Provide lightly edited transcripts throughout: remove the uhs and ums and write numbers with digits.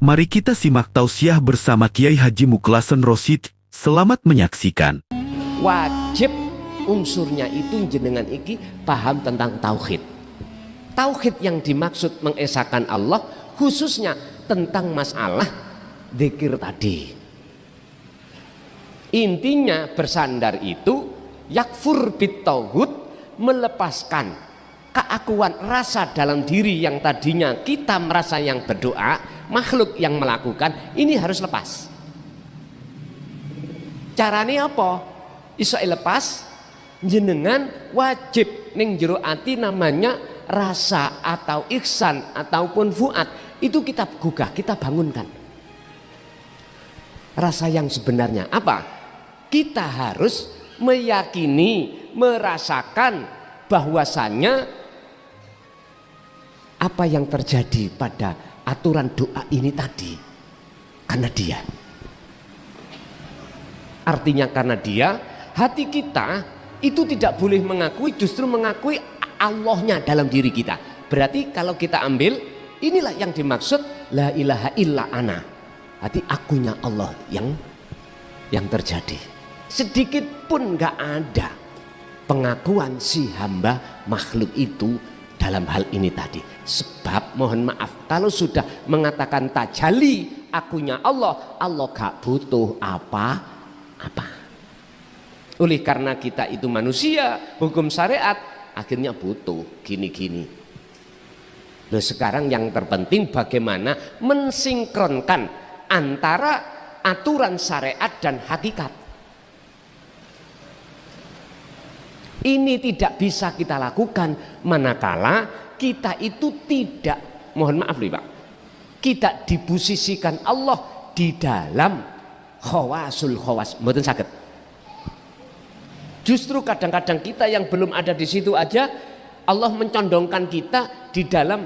Mari kita simak tausiah bersama Kiai Haji Mukhlason Rosyid. Selamat menyaksikan. Wajib unsurnya itu jenengan iki paham tentang tauhid. Tauhid yang dimaksud mengesahkan Allah khususnya tentang masalah zikir tadi. Intinya bersandar itu yakfur bitauhid, melepaskan keakuan rasa dalam diri yang tadinya kita merasa yang berdoa, makhluk yang melakukan, ini harus lepas. Caranya apa? Iso lepas, jenengan wajib ning jero ati namanya rasa atau ihsan ataupun fuad, itu kita gugah, kita bangunkan. Rasa yang sebenarnya apa? Kita harus meyakini, merasakan bahwasannya apa yang terjadi pada aturan doa ini tadi karena dia. Artinya karena dia, hati kita itu tidak boleh mengakui, justru mengakui Allahnya dalam diri kita. Berarti kalau kita ambil, inilah yang dimaksud la ilaha illa ana. Hati akunya Allah yang terjadi. Sedikit pun gak ada pengakuan si hamba makhluk itu dalam hal ini tadi. Sebab mohon maaf, kalau sudah mengatakan tajali akunya Allah, Allah gak butuh apa-apa. Oleh karena kita itu manusia, hukum syariat akhirnya butuh gini-gini. Loh, sekarang yang terpenting bagaimana mensinkronkan antara aturan syariat dan hakikat. Ini tidak bisa kita lakukan manakala kita itu tidak, mohon maaf nih Pak, kita diposisikan Allah di dalam khawasul khawas, mboten saged. Justru kadang-kadang kita yang belum ada di situ aja, Allah mencondongkan kita di dalam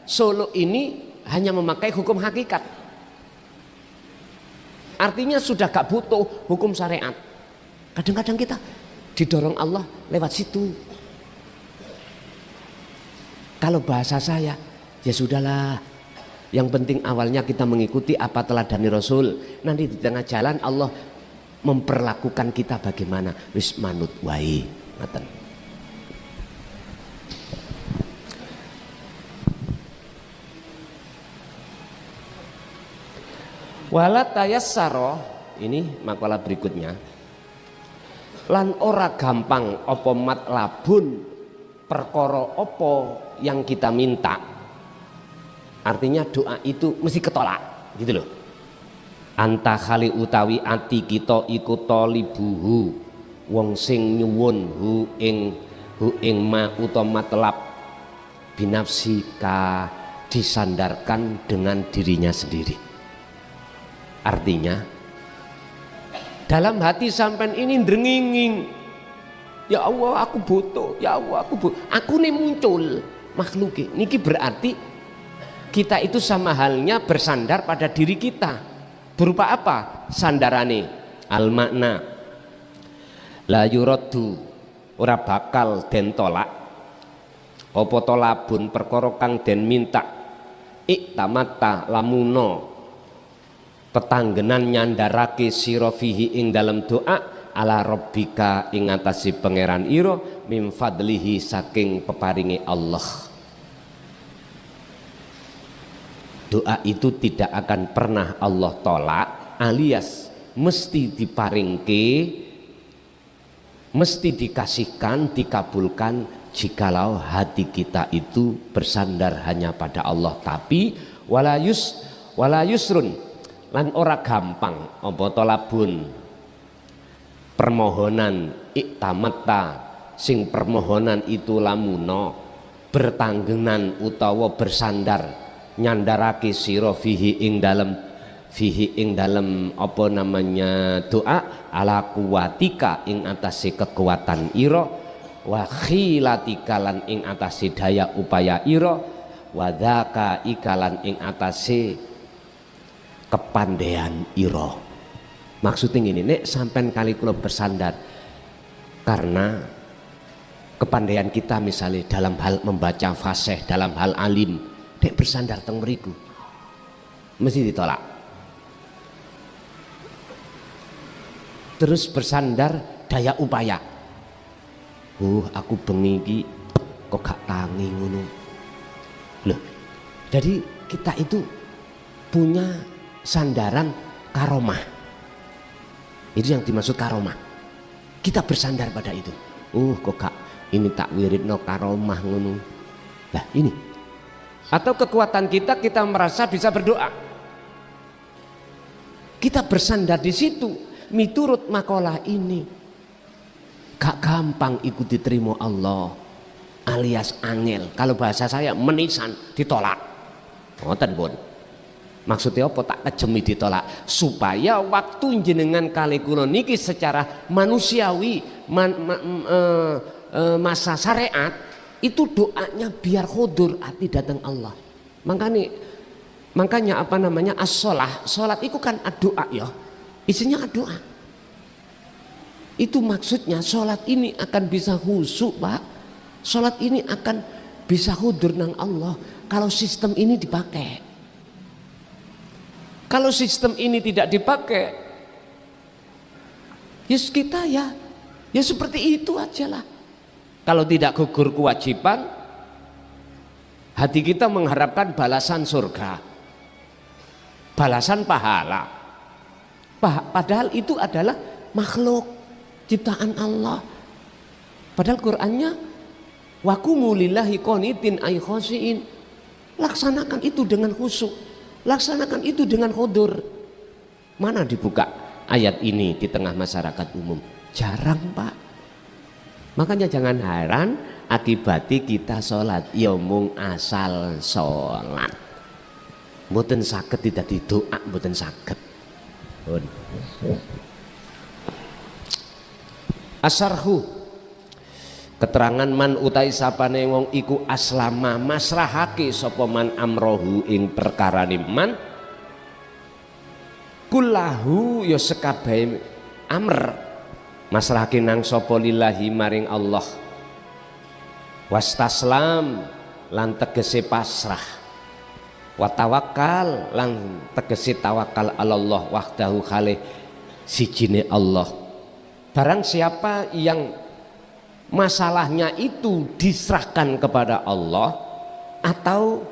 solo ini hanya memakai hukum hakikat. Artinya sudah gak butuh hukum syariat. Kadang-kadang kita didorong Allah lewat situ. Kalau bahasa saya, ya sudahlah. Yang penting awalnya kita mengikuti apa teladani Rasul. Nanti di tengah jalan Allah memperlakukan kita bagaimana. Wis manut wae. Ngaten. Wala tayassara, ini makalah berikutnya. Lan ora gampang apa matlabun perkara apa yang kita minta. Artinya doa itu mesti ketolak gitu loh. Anta khali utawi ati kita iku talibuhu, wong sing nyuwun hu ing ma utawa matlab binafsika, disandarkan dengan dirinya sendiri. Artinya dalam hati sampean ini ndrenginging, ya Allah aku butuh, ya Allah aku butuh. Aku nih muncul makhluk niki, berarti kita itu sama halnya bersandar pada diri kita. Berupa apa sandarane? Al makna la yuraddu, ora bakal den tolak apa tolabun perkara kang den minta iktamata lamuno petanggenan nyandarake sira fihi ing dalam doa ala rabbika ing atase pangeran ira mim fadlihi saking peparinge Allah. Doa itu tidak akan pernah Allah tolak, alias mesti diparingke, mesti dikasihkan, dikabulkan jikalau hati kita itu bersandar hanya pada Allah. Tapi wala yusrun, lan ora gampang apa tolabun permohonan iktamata sing permohonan itu lamuno bertanggenan utawa bersandar nyandarake sira fihi ing dalam apa namanya doa ala kuwatika ing atase kekuatan ira wa khilatika lan ing atase daya upaya ira wa dzaka ikalan ing atase kepandaian iro. Maksudnya ini, nek sampai kali kula bersandar karena kepandaian kita misalnya dalam hal membaca fasih, dalam hal alim, nek bersandar teng mriku. mesti ditolak. Terus bersandar daya upaya. Aku bengi iki kok gak tangi ngono. Loh, jadi kita itu punya sandaran karomah. Itu yang dimaksud karomah. Kita bersandar pada itu. Kok gak ini tak wiridno karomah ngono. Lah ini. Atau kekuatan kita merasa bisa berdoa. Kita bersandar di situ. Miturut makalah ini. Gak gampang ikut diterima Allah. Alias angel. Kalau bahasa saya menisan ditolak. Ngoten pun. Maksudnya apa tak kejemi ditolak supaya waktu jenengan kali kula niki secara manusiawi masa syariat itu doanya biar khudur hati datang Allah. Makanya apa namanya as-sholah. Sholat itu kan doa ya. Isinya doa. Itu maksudnya sholat ini akan bisa khusyuk Pak. Sholat ini akan bisa khudur nang Allah kalau sistem ini dipakai. Kalau sistem ini tidak dipakai, ya kita ya seperti itu aja lah. Kalau tidak gugur kewajiban, hati kita mengharapkan balasan surga, balasan pahala. Padahal itu adalah makhluk ciptaan Allah. Padahal Qur'annya waqumu lillahi qanitin ay khashiin. Laksanakan itu dengan khusyuk. Laksanakan itu dengan khudur. Mana dibuka ayat ini di tengah masyarakat umum? Jarang Pak. Makanya jangan heran akibati kita sholat ya mung asal sholat. Mboten saged tidak doa, mboten saged. Asarhu keterangan man utai sapane wong iku aslama masrahake sapa man amrohu ing perkarane man kullahu ya sekabehe amr masrahake nang sapa lillahi maring Allah wastaslam lan tegese pasrah wa tawakkal lan tegese tawakal Allah wahdahu khalih sijine Allah. Barang siapa yang masalahnya itu diserahkan kepada Allah atau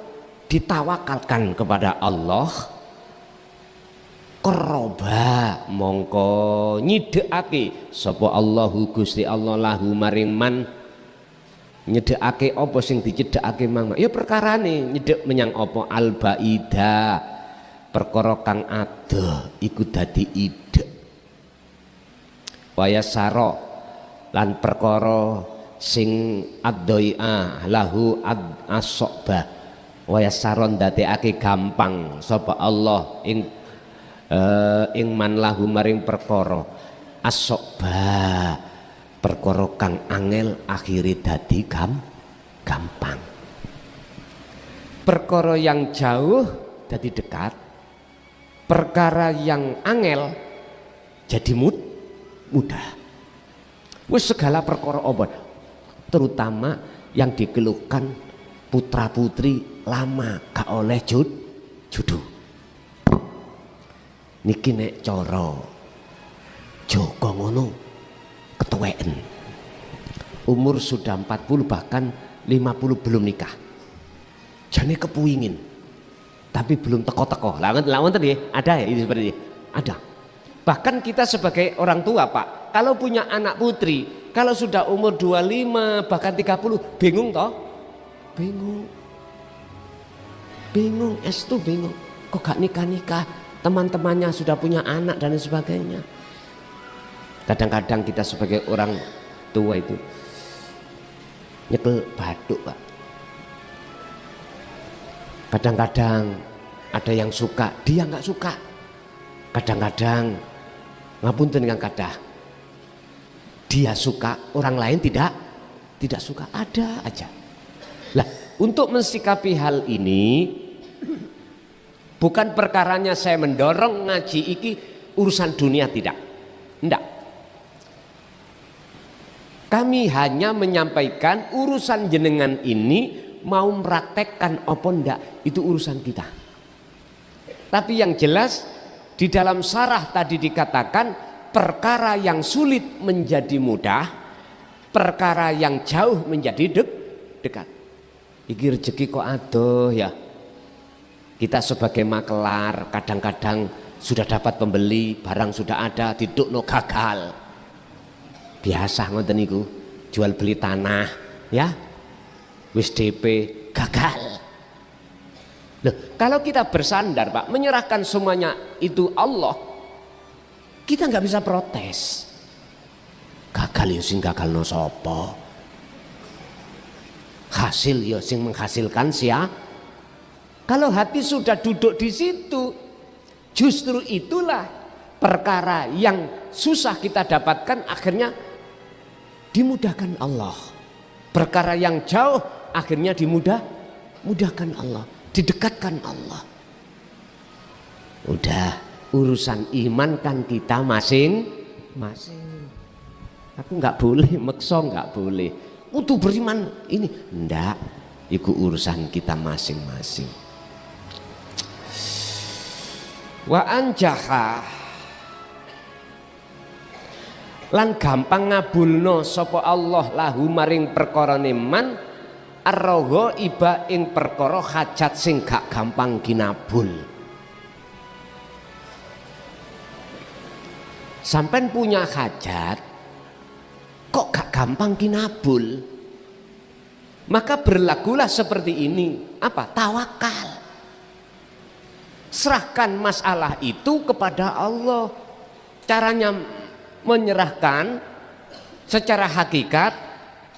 ditawakalkan kepada Allah, qoroba mongko nyidekake sapa Allahu Gusti Allah lahu maring man nyedekake apa sing dicedekake mang ya perkarane nyedek menyang apa albaida perkara kang adoh iku dadi idek waya saro lan perkara sing ad-doia lahu as-soba wa yasaron dadekake gampang sapa Allah ing man lahu maring perkara as-soba perkara kang angel akhire dadi gampang. Perkara yang jauh dadi dekat, perkara yang angel jadi mudah. Wis segala perkara apa terutama yang dikeluhkan putra putri lama gak oleh jodoh niki nek cara Joko ngono ketuweken umur sudah 40 bahkan 50 belum nikah jane kepuingin tapi belum teko-teko lawan tadi ada ya ini seperti ini ada. Bahkan kita sebagai orang tua Pak, kalau punya anak putri, kalau sudah umur 25 bahkan 30 bingung toh? Bingung, estu bingung. Kok gak nikah-nikah? Teman-temannya sudah punya anak dan sebagainya. Kadang-kadang kita sebagai orang tua itu nyekel batuk Pak. Kadang-kadang ada yang suka, dia nggak suka. Kadang-kadang ngapunten kang kadah dia suka orang lain tidak suka ada aja lah. Untuk mensikapi hal ini bukan perkaranya saya mendorong ngaji iki urusan dunia tidak enggak, kami hanya menyampaikan urusan jenengan ini mau mempraktekkan apa enggak itu urusan kita. Tapi yang jelas di dalam syarah tadi dikatakan perkara yang sulit menjadi mudah, perkara yang jauh menjadi dekat. Iki rezeki kok adoh ya. Kita sebagai makelar kadang-kadang sudah dapat pembeli, barang sudah ada, didukno gagal. Biasa ngoten niku, jual beli tanah ya. Wis DP gagal. Loh, kalau kita bersandar Pak, menyerahkan semuanya itu Allah, kita nggak bisa protes. Gagal ya sing gagal no sopo. Hasil ya sing menghasilkan siapa? Kalau hati sudah duduk di situ, justru itulah perkara yang susah kita dapatkan akhirnya dimudahkan Allah. Perkara yang jauh akhirnya dimudahkan Allah, didekatkan Allah. Udah urusan iman kan kita masing-masing. Aku nggak boleh maksa, nggak boleh. Untuk beriman ini ndak, itu urusan kita masing-masing. Wa anjaha lan gampang ngabulno sapa Allah lahu maring perkarane man arroho iba ing perkara hajat sing gak gampang ginabul. Sampai punya hajat kok gak gampang ginabul, maka berlakulah seperti ini, apa? Tawakal. Serahkan masalah itu kepada Allah. Caranya menyerahkan secara hakikat,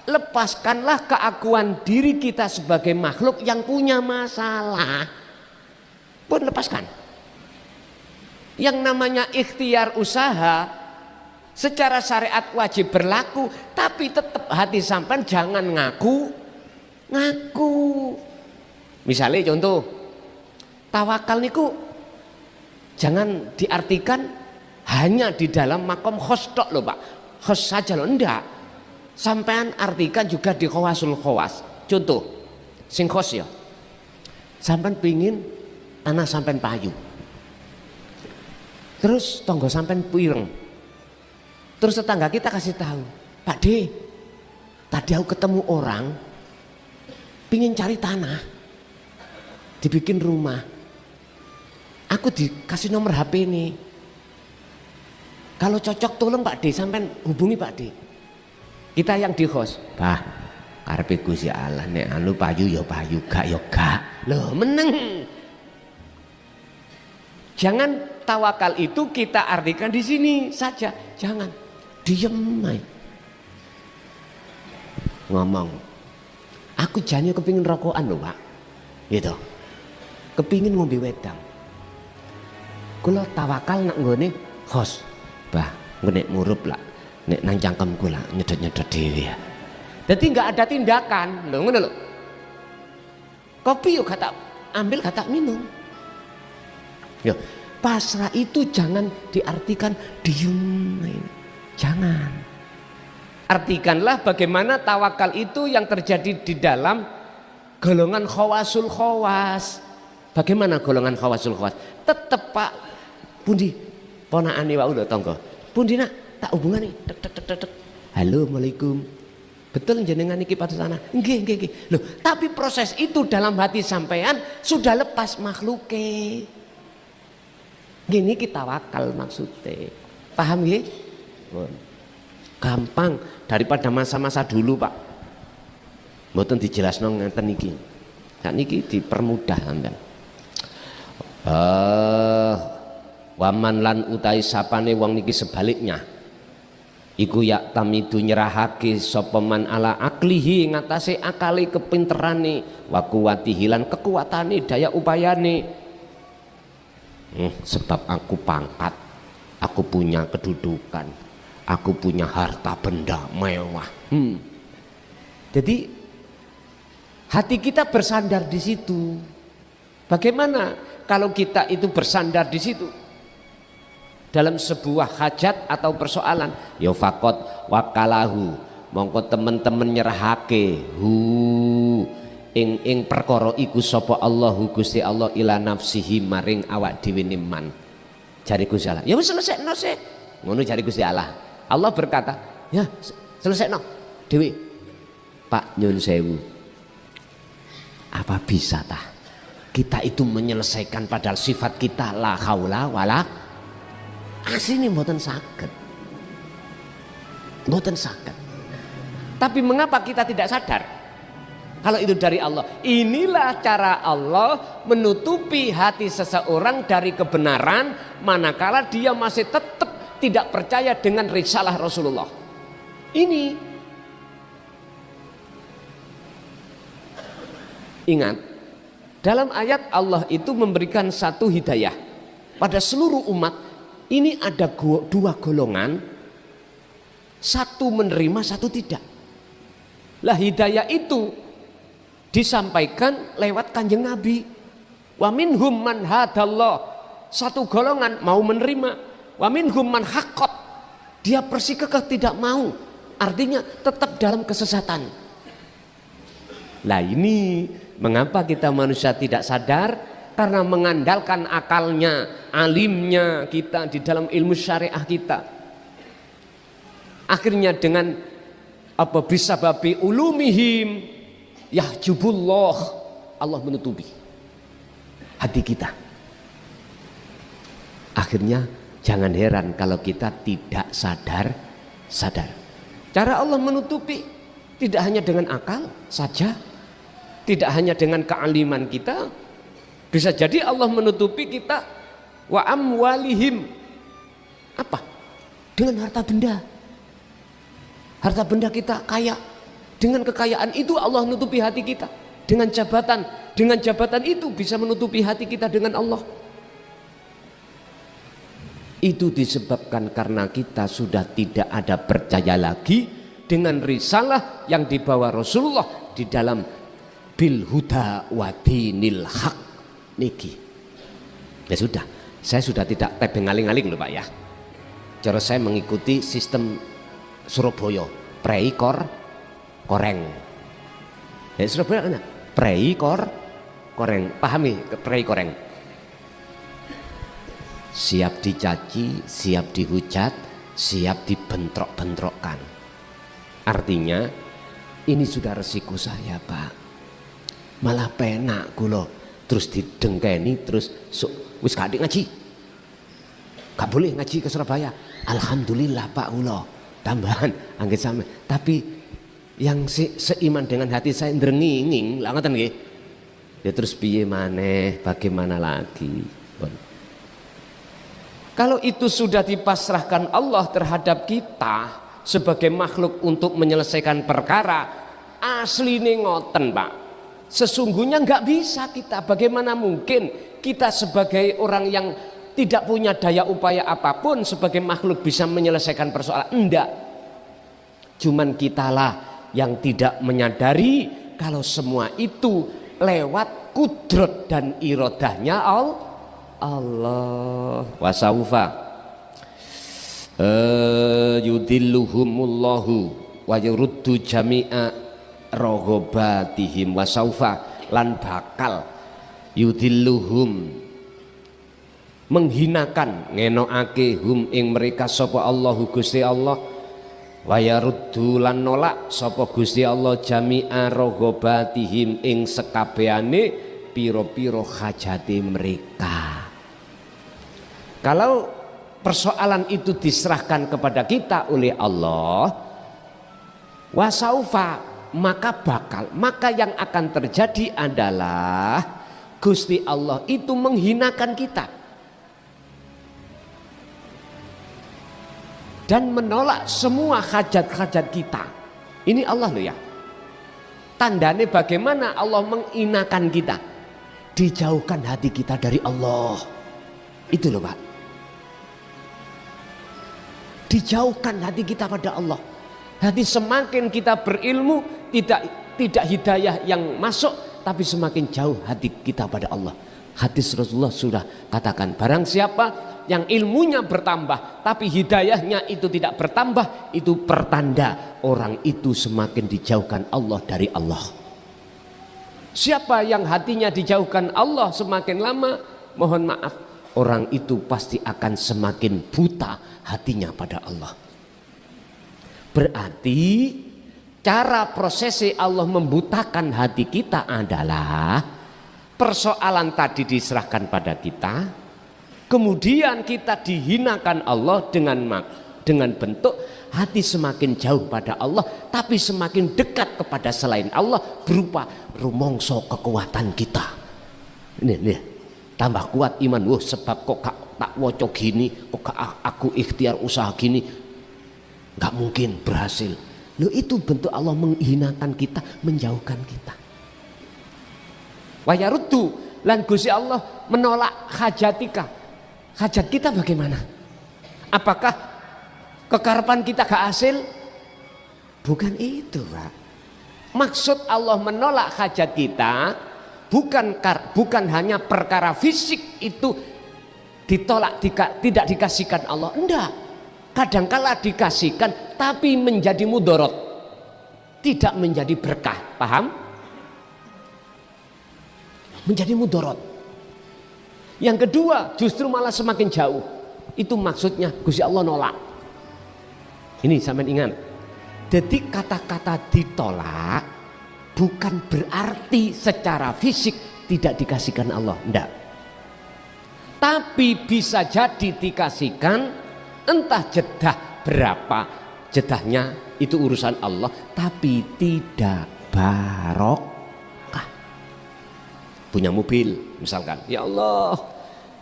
lepaskanlah keakuan diri kita sebagai makhluk yang punya masalah. Pun lepaskan. Yang namanya ikhtiar usaha secara syariat wajib berlaku, tapi tetap hati sampean jangan ngaku. Misalnya contoh, tawakal niku jangan diartikan hanya di dalam makom khos tok loh Pak, khos saja loh, enggak. Sampean artikan juga di khawasul khawas. Contoh, sing khos ya, sampean pingin tanah sampean payu, terus tonggo sampean pireng, terus tetangga kita kasih tahu, Pak D, tadi aku ketemu orang pingin cari tanah, dibikin rumah, aku dikasih nomor HP ini, kalau cocok tolong Pak D sampean hubungi Pak D. Kita yang di host, Pak, karepe Gusti Allah nek anu payu ya payu, gak ya gak. Loh meneng. Jangan tawakal itu kita artikan di sini saja, jangan diem aja. Ngomong, aku jane kepingin rokokan loh Pak, gitu, kepingin ngombe wedang. Kula tawakal nak nggone host, Bah, nek murup lah, nek nang cangkemku lah nyedot-nyedot dhewe ya. Jadi nggak ada tindakan, lho ngono lho. Kopi yo gak tak ambil, gak tak minum. Yo, pasrah itu jangan diartikan diem, jangan. Artikanlah bagaimana tawakal itu yang terjadi di dalam golongan khawasul khawas. Bagaimana golongan khawasul khawas? Tetep Pak pundi ponakane wae lho tangga. Pundi nak tak hubungane. Tek. Halo, Assalamualaikum. Betul jenengan iki pados tanah? Nggih. Loh, tapi proses itu dalam hati sampean sudah lepas makhluke. Gini kita tawakal maksudnya. Paham nggih? Gampang daripada masa-masa dulu Pak. Mboten dijelasno ngeten iki. Sakniki dipermudah sampean. Waman lan utai sapane wong niki sebaliknya. Iku yak tamidu nyerahake sapa man ala aklihi ngatasi akali kepinterane wa kuwatihi lan kekuatane daya upayane. Sebab aku pangkat, aku punya kedudukan, aku punya harta benda mewah. Jadi hati kita bersandar di situ. Bagaimana kalau kita itu bersandar di situ? Dalam sebuah hajat atau persoalan, ya faqat wakalahu, mongko teman-teman nyerahake ing perkara iku sapa Allahu Gusti Allah ila nafsihi maring awak dhewe man. Jare Gusti Allah, ya wis selesekno sik. Ngono jare Gusti Allah. Allah berkata, ya selesekno dhewe. Pak nyun sewu. Apa bisa tah kita itu menyelesaikan padahal sifat kita la haula wala asline mboten saged. Mboten saged. Tapi mengapa kita tidak sadar? Kalau itu dari Allah. Inilah cara Allah menutupi hati seseorang dari kebenaran manakala dia masih tetap tidak percaya dengan risalah Rasulullah. Ini ingat, dalam ayat Allah itu memberikan satu hidayah pada seluruh umat. Ini ada dua golongan, satu menerima, satu tidak. Lah hidayah itu disampaikan lewat kanjeng Nabi. Wa minhum man hadallah, satu golongan mau menerima. Wa minhum man haqqat, dia persikekeh tidak mau, artinya tetap dalam kesesatan. Lah ini mengapa kita manusia tidak sadar? Karena mengandalkan akalnya, alimnya kita di dalam ilmu syariah kita. Akhirnya dengan apa bisa babi ulumihim yahjubullah, Allah menutupi hati kita. Akhirnya jangan heran kalau kita tidak sadar. Cara Allah menutupi tidak hanya dengan akal saja, tidak hanya dengan kealiman kita, bisa jadi Allah menutupi kita wa amwalihim, apa? Dengan harta benda. Harta benda kita kaya, dengan kekayaan itu Allah menutupi hati kita. Dengan jabatan itu bisa menutupi hati kita dengan Allah. Itu disebabkan karena kita sudah tidak ada percaya lagi dengan risalah yang dibawa Rasulullah di dalam bil huda wa dinil haq niki. Ya sudah, saya sudah tidak tebeng aling-aling loh Pak ya. Cara saya mengikuti sistem Surabaya, prei koreng. Ya Surabaya kan prei koreng. Pahami prei koreng? Siap dicaci, siap dihujat, siap dibentrok-bentrokkan. Artinya ini sudah resiko saya Pak. Malah penak kula terus didengkeni terus wis gak ngaji. Gak boleh ngaji ke Surabaya. Alhamdulillah Pak kula. Tambahan anggit sampe. Tapi yang seiman dengan hati saya ndrenginging lah ngoten nggih. Ya terus piye maneh, bagaimana lagi? Kalau itu sudah dipasrahkan Allah terhadap kita sebagai makhluk untuk menyelesaikan perkara, asline ngoten Pak. Sesungguhnya nggak bisa kita. Bagaimana mungkin kita sebagai orang yang tidak punya daya upaya apapun sebagai makhluk bisa menyelesaikan persoalan? Enggak. Cuman kitalah yang tidak menyadari kalau semua itu lewat kudrat dan iradahnya Allah. Wasaufa yudilluhumullahu wa yuruddu jami'a raghabatihim. Wasaufa lan bakal yudilluhum menghinakan ngenokake hum ing mereka sapa Allahu Gusti Allah, wa yaruddu lan nolak sapa Gusti Allah jami'a raghabatihim ing sekabehane pira-pira hajate mereka. Kalau persoalan itu diserahkan kepada kita oleh Allah, wasaufa maka yang akan terjadi adalah Gusti Allah itu menghinakan kita dan menolak semua hajat-hajat kita. Ini Allah loh ya. Tandanya bagaimana Allah menghinakan kita? Dijauhkan hati kita dari Allah. Itu loh Pak. Dijauhkan hati kita pada Allah. Hati semakin kita berilmu tidak hidayah yang masuk, tapi semakin jauh hati kita pada Allah. Hadis Rasulullah sudah katakan, barang siapa yang ilmunya bertambah tapi hidayahnya itu tidak bertambah, itu pertanda orang itu semakin dijauhkan Allah dari Allah. Siapa yang hatinya dijauhkan Allah semakin lama, mohon maaf, orang itu pasti akan semakin buta hatinya pada Allah. Berarti cara prosesi Allah membutakan hati kita adalah persoalan tadi diserahkan pada kita, kemudian kita dihinakan Allah dengan bentuk hati semakin jauh pada Allah, tapi semakin dekat kepada selain Allah berupa rumongso kekuatan kita. Ini tambah kuat iman. Wah, sebab kok tak wocok gini, kok aku ikhtiar usaha gini, nggak mungkin berhasil. Loh, itu bentuk Allah menghinakan kita, menjauhkan kita. Wayaruddu lan Gusti Allah menolak hajatika. Hajat kita bagaimana? Apakah kekarapan kita gak hasil? Bukan itu, Pak. Maksud Allah menolak hajat kita bukan hanya perkara fisik itu ditolak, tidak dikasihkan Allah. Enggak. Kadangkala dikasihkan tapi menjadi mudorot, tidak menjadi berkah. Paham? Menjadi mudorot. Yang kedua justru malah semakin jauh. Itu maksudnya Gusti Allah nolak. Ini sampean ingat. Jadi kata-kata ditolak bukan berarti secara fisik tidak dikasihkan Allah. Enggak. Tapi bisa jadi dikasihkan, entah jedah berapa jedahnya, itu urusan Allah, tapi tidak barokah. Punya mobil misalkan, ya Allah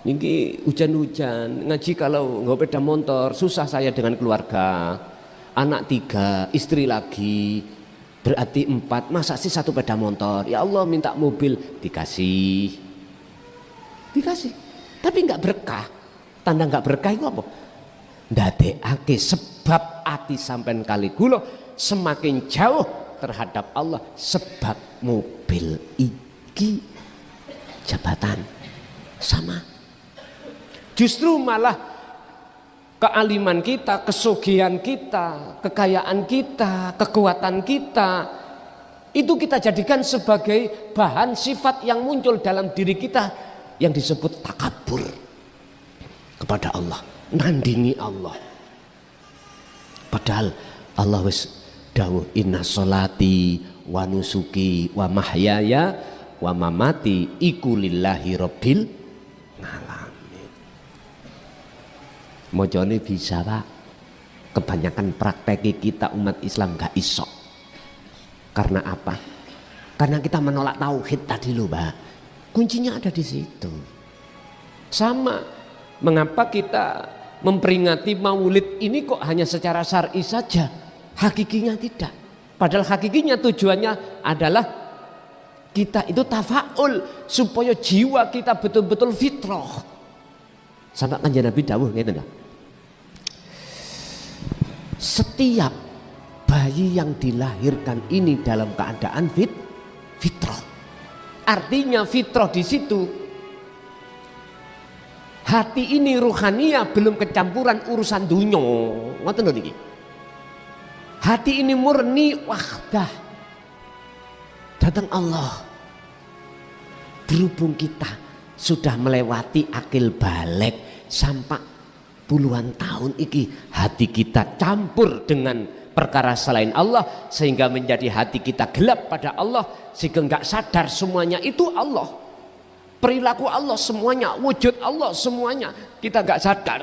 ini hujan-hujan, ngaji kalau nggak sepeda motor susah saya dengan keluarga, anak 3, istri lagi, berarti 4, masa sih 1 sepeda motor, ya Allah minta mobil, dikasih, tapi nggak berkah. Tanda nggak berkah itu apa? Ndadekake sebab ati sampean kali kula semakin jauh terhadap Allah sebab mobil iki, jabatan sama. Justru malah kealiman kita, kesugihan kita, kekayaan kita, kekuatan kita itu kita jadikan sebagai bahan sifat yang muncul dalam diri kita yang disebut takabur kepada Allah, nandingi Allah. Padahal Allah wis dawuh inna sholati wa nusuki wa mahyaya wa mamati iku lillahi rabbil alamin. Mojone bisa, Pak. Kebanyakan praktek kita umat Islam gak iso. Karena apa? Karena kita menolak tauhid tadi loh, Pak. Kuncinya ada di situ. Sama, mengapa kita memperingati Maulid ini kok hanya secara syar'i saja, hakikinya tidak. Padahal hakikinya tujuannya adalah kita itu tafaul supaya jiwa kita betul-betul fitrah. Sampai Kanjeng Nabi dawuh ngene lho. Setiap bayi yang dilahirkan ini dalam keadaan fitrah. Artinya fitrah di situ hati ini ruhania, belum kecampuran urusan dunya. Ngoten lho niki. Hati ini murni wahdah datang Allah. Berhubung kita sudah melewati akil balik sampai puluhan tahun iki, hati kita campur dengan perkara selain Allah sehingga menjadi hati kita gelap pada Allah, sehingga nggak sadar semuanya itu Allah, perilaku Allah semuanya, wujud Allah semuanya, kita nggak sadar.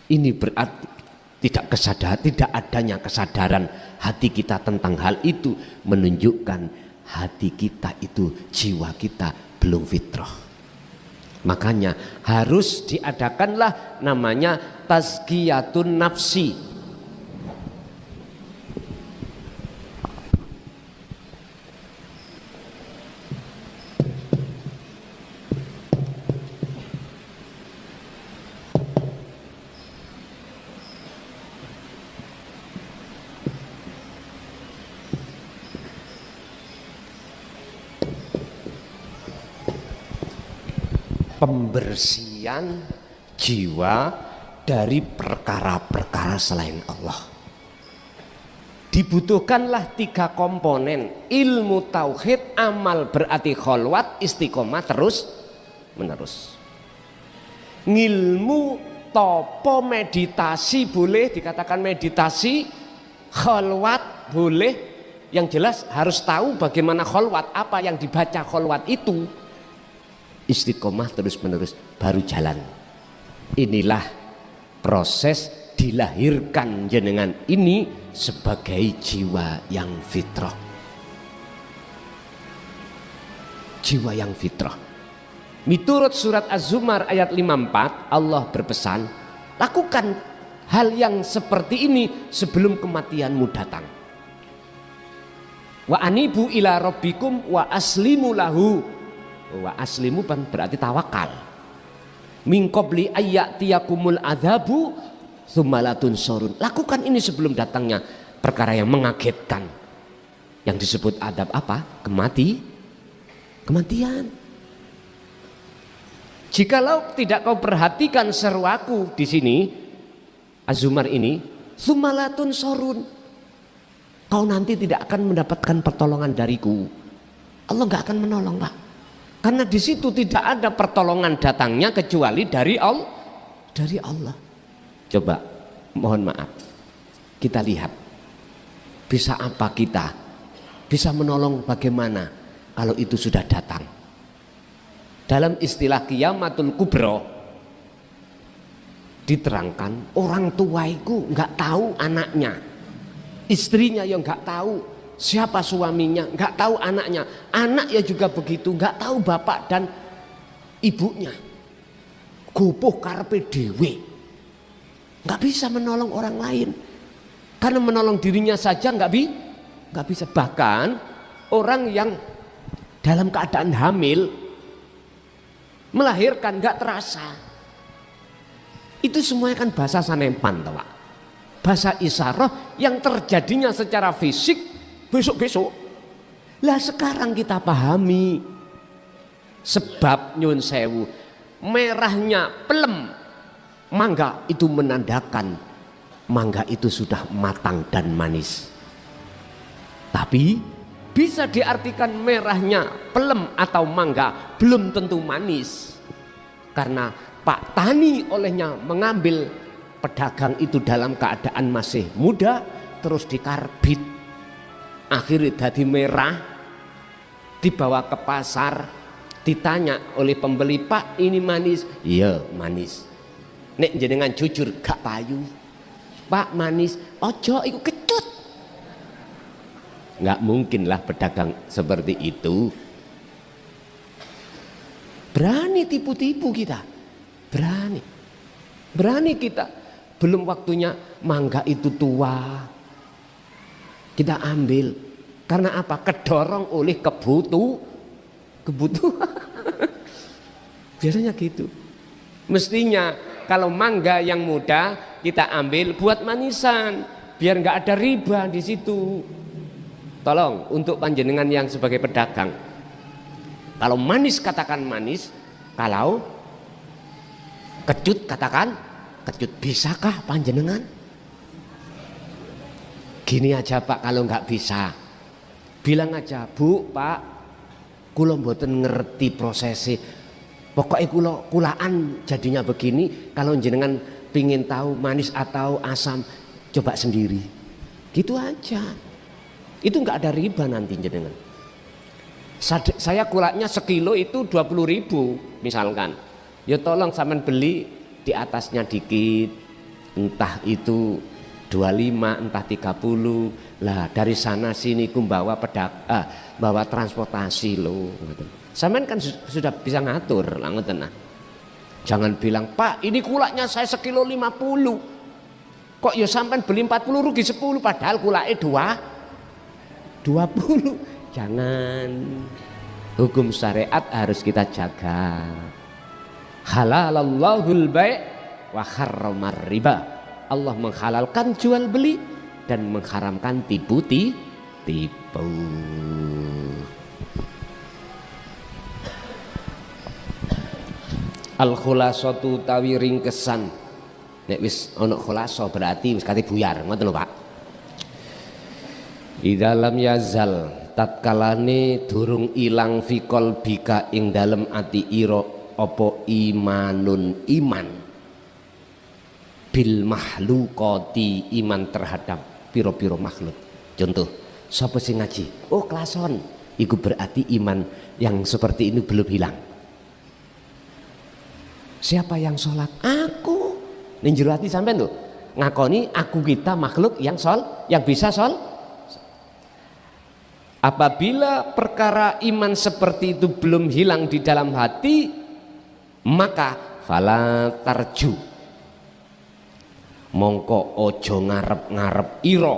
Ini berarti tidak adanya kesadaran hati kita tentang hal itu, menunjukkan hati kita itu, jiwa kita belum fitrah. Makanya harus diadakanlah namanya tazkiyatun nafsi. Pembersihan jiwa dari perkara-perkara selain Allah. dibutuhkanlah 3 komponen: ilmu tauhid, amal berarti kholwat, istiqomah terus menerus. Ngilmu topo meditasi boleh dikatakan meditasi, kholwat boleh, yang jelas harus tahu bagaimana kholwat, apa yang dibaca kholwat itu. Istiqomah terus menerus baru jalan. Inilah proses dilahirkan jenengan ini sebagai jiwa yang fitrah. Jiwa yang fitrah. Miturut surat Az-Zumar ayat 54, Allah berpesan, lakukan hal yang seperti ini sebelum kematianmu datang. Wa anibu ila rabbikum wa aslimu lahu. Wa aslimu berarti tawakal. Min qabli ayyatiyakumul adzabu tsummalatun sorun. Lakukan ini sebelum datangnya perkara yang mengagetkan. Yang disebut adab apa? Kematian. Jikalau tidak kau perhatikan seruaku di sini, Az-Zumar ini, tsummalatun sorun. Kau nanti tidak akan mendapatkan pertolongan dariku. Allah nggak akan menolong, Pak. Karena di situ tidak ada pertolongan datangnya kecuali dari Allah. Dari Allah. Coba, mohon maaf, kita lihat bisa apa kita, bisa menolong bagaimana kalau itu sudah datang. Dalam istilah Qiyamatul Kubro diterangkan, orang tua itu nggak tahu anaknya, istrinya yang nggak tahu siapa suaminya, nggak tahu anaknya, anak ya juga begitu, nggak tahu bapak dan ibunya. Gupuh karepe dhewe, nggak bisa menolong orang lain, karena menolong dirinya saja nggak bisa. Bahkan orang yang dalam keadaan hamil melahirkan nggak terasa, itu semuanya kan bahasa sanempan, toh, Pak. Bahasa isyarah yang terjadinya secara fisik besok-besok. Lah sekarang kita pahami, sebab nyun sewu, merahnya pelem mangga itu menandakan mangga itu sudah matang dan manis. Tapi bisa diartikan merahnya pelem atau mangga belum tentu manis, karena Pak Tani olehnya mengambil pedagang itu dalam keadaan masih muda, terus dikarbit, akhirnya jadi merah, dibawa ke pasar, ditanya oleh pembeli, Pak ini manis? Iya manis. Nek jenengan jujur gak payu, Pak manis, ojo iku kecut. Nggak mungkin lah pedagang seperti itu. Berani tipu-tipu kita, berani kita. Belum waktunya mangga itu tua, kita ambil. Karena apa? Kedorong oleh kebutuhan. Biasanya gitu. Mestinya kalau mangga yang muda kita ambil buat manisan, biar nggak ada riba di situ. Tolong untuk panjenengan yang sebagai pedagang, kalau manis katakan manis, kalau kecut katakan kecut. Bisakah panjenengan? Gini aja Pak, kalau nggak bisa bilang aja, Bu, Pak, kula mboten ngerti prosesnya, pokoknya kulaan jadinya begini. Kalau jenengan pingin tahu manis atau asam, coba sendiri, gitu aja. Itu nggak ada riba nanti jenengan. Saya kulaknya sekilo itu 20.000 misalkan, ya tolong sampean beli di atasnya dikit, entah itu 25, entah 30 lah. Dari sana sini ku bawa bawa transportasi lo. Sampean kan sudah bisa ngatur lah, ngoten. Jangan bilang, Pak ini kulaknya saya sekilo 50, kok ya sampean beli 40 rugi 10, padahal kulaknya 20. Jangan. Hukum syariat harus kita jaga. Halalallahul bai' wa harramar riba. Allah menghalalkan jual beli dan mengharamkan tipu. Al khulasatu tawi ringkesan. Nek wis ana khulasa berarti wis kate buyar, ngoten lho Pak. Idza lam yazal tatkalane durung ilang fikol bika ing dalem ati ira apa imanun iman bil mahlukati iman terhadap piro-piro makhluk. Contoh, sapa sing ngaji? Oh, klason. Iku berarti iman yang seperti ini belum hilang. Siapa yang sholat? Aku. Ning jero ati sampean lho. Ngakoni aku kita makhluk yang bisa Apabila perkara iman seperti itu belum hilang di dalam hati, maka fala tarju, mongko ojo ngarep-ngarep ira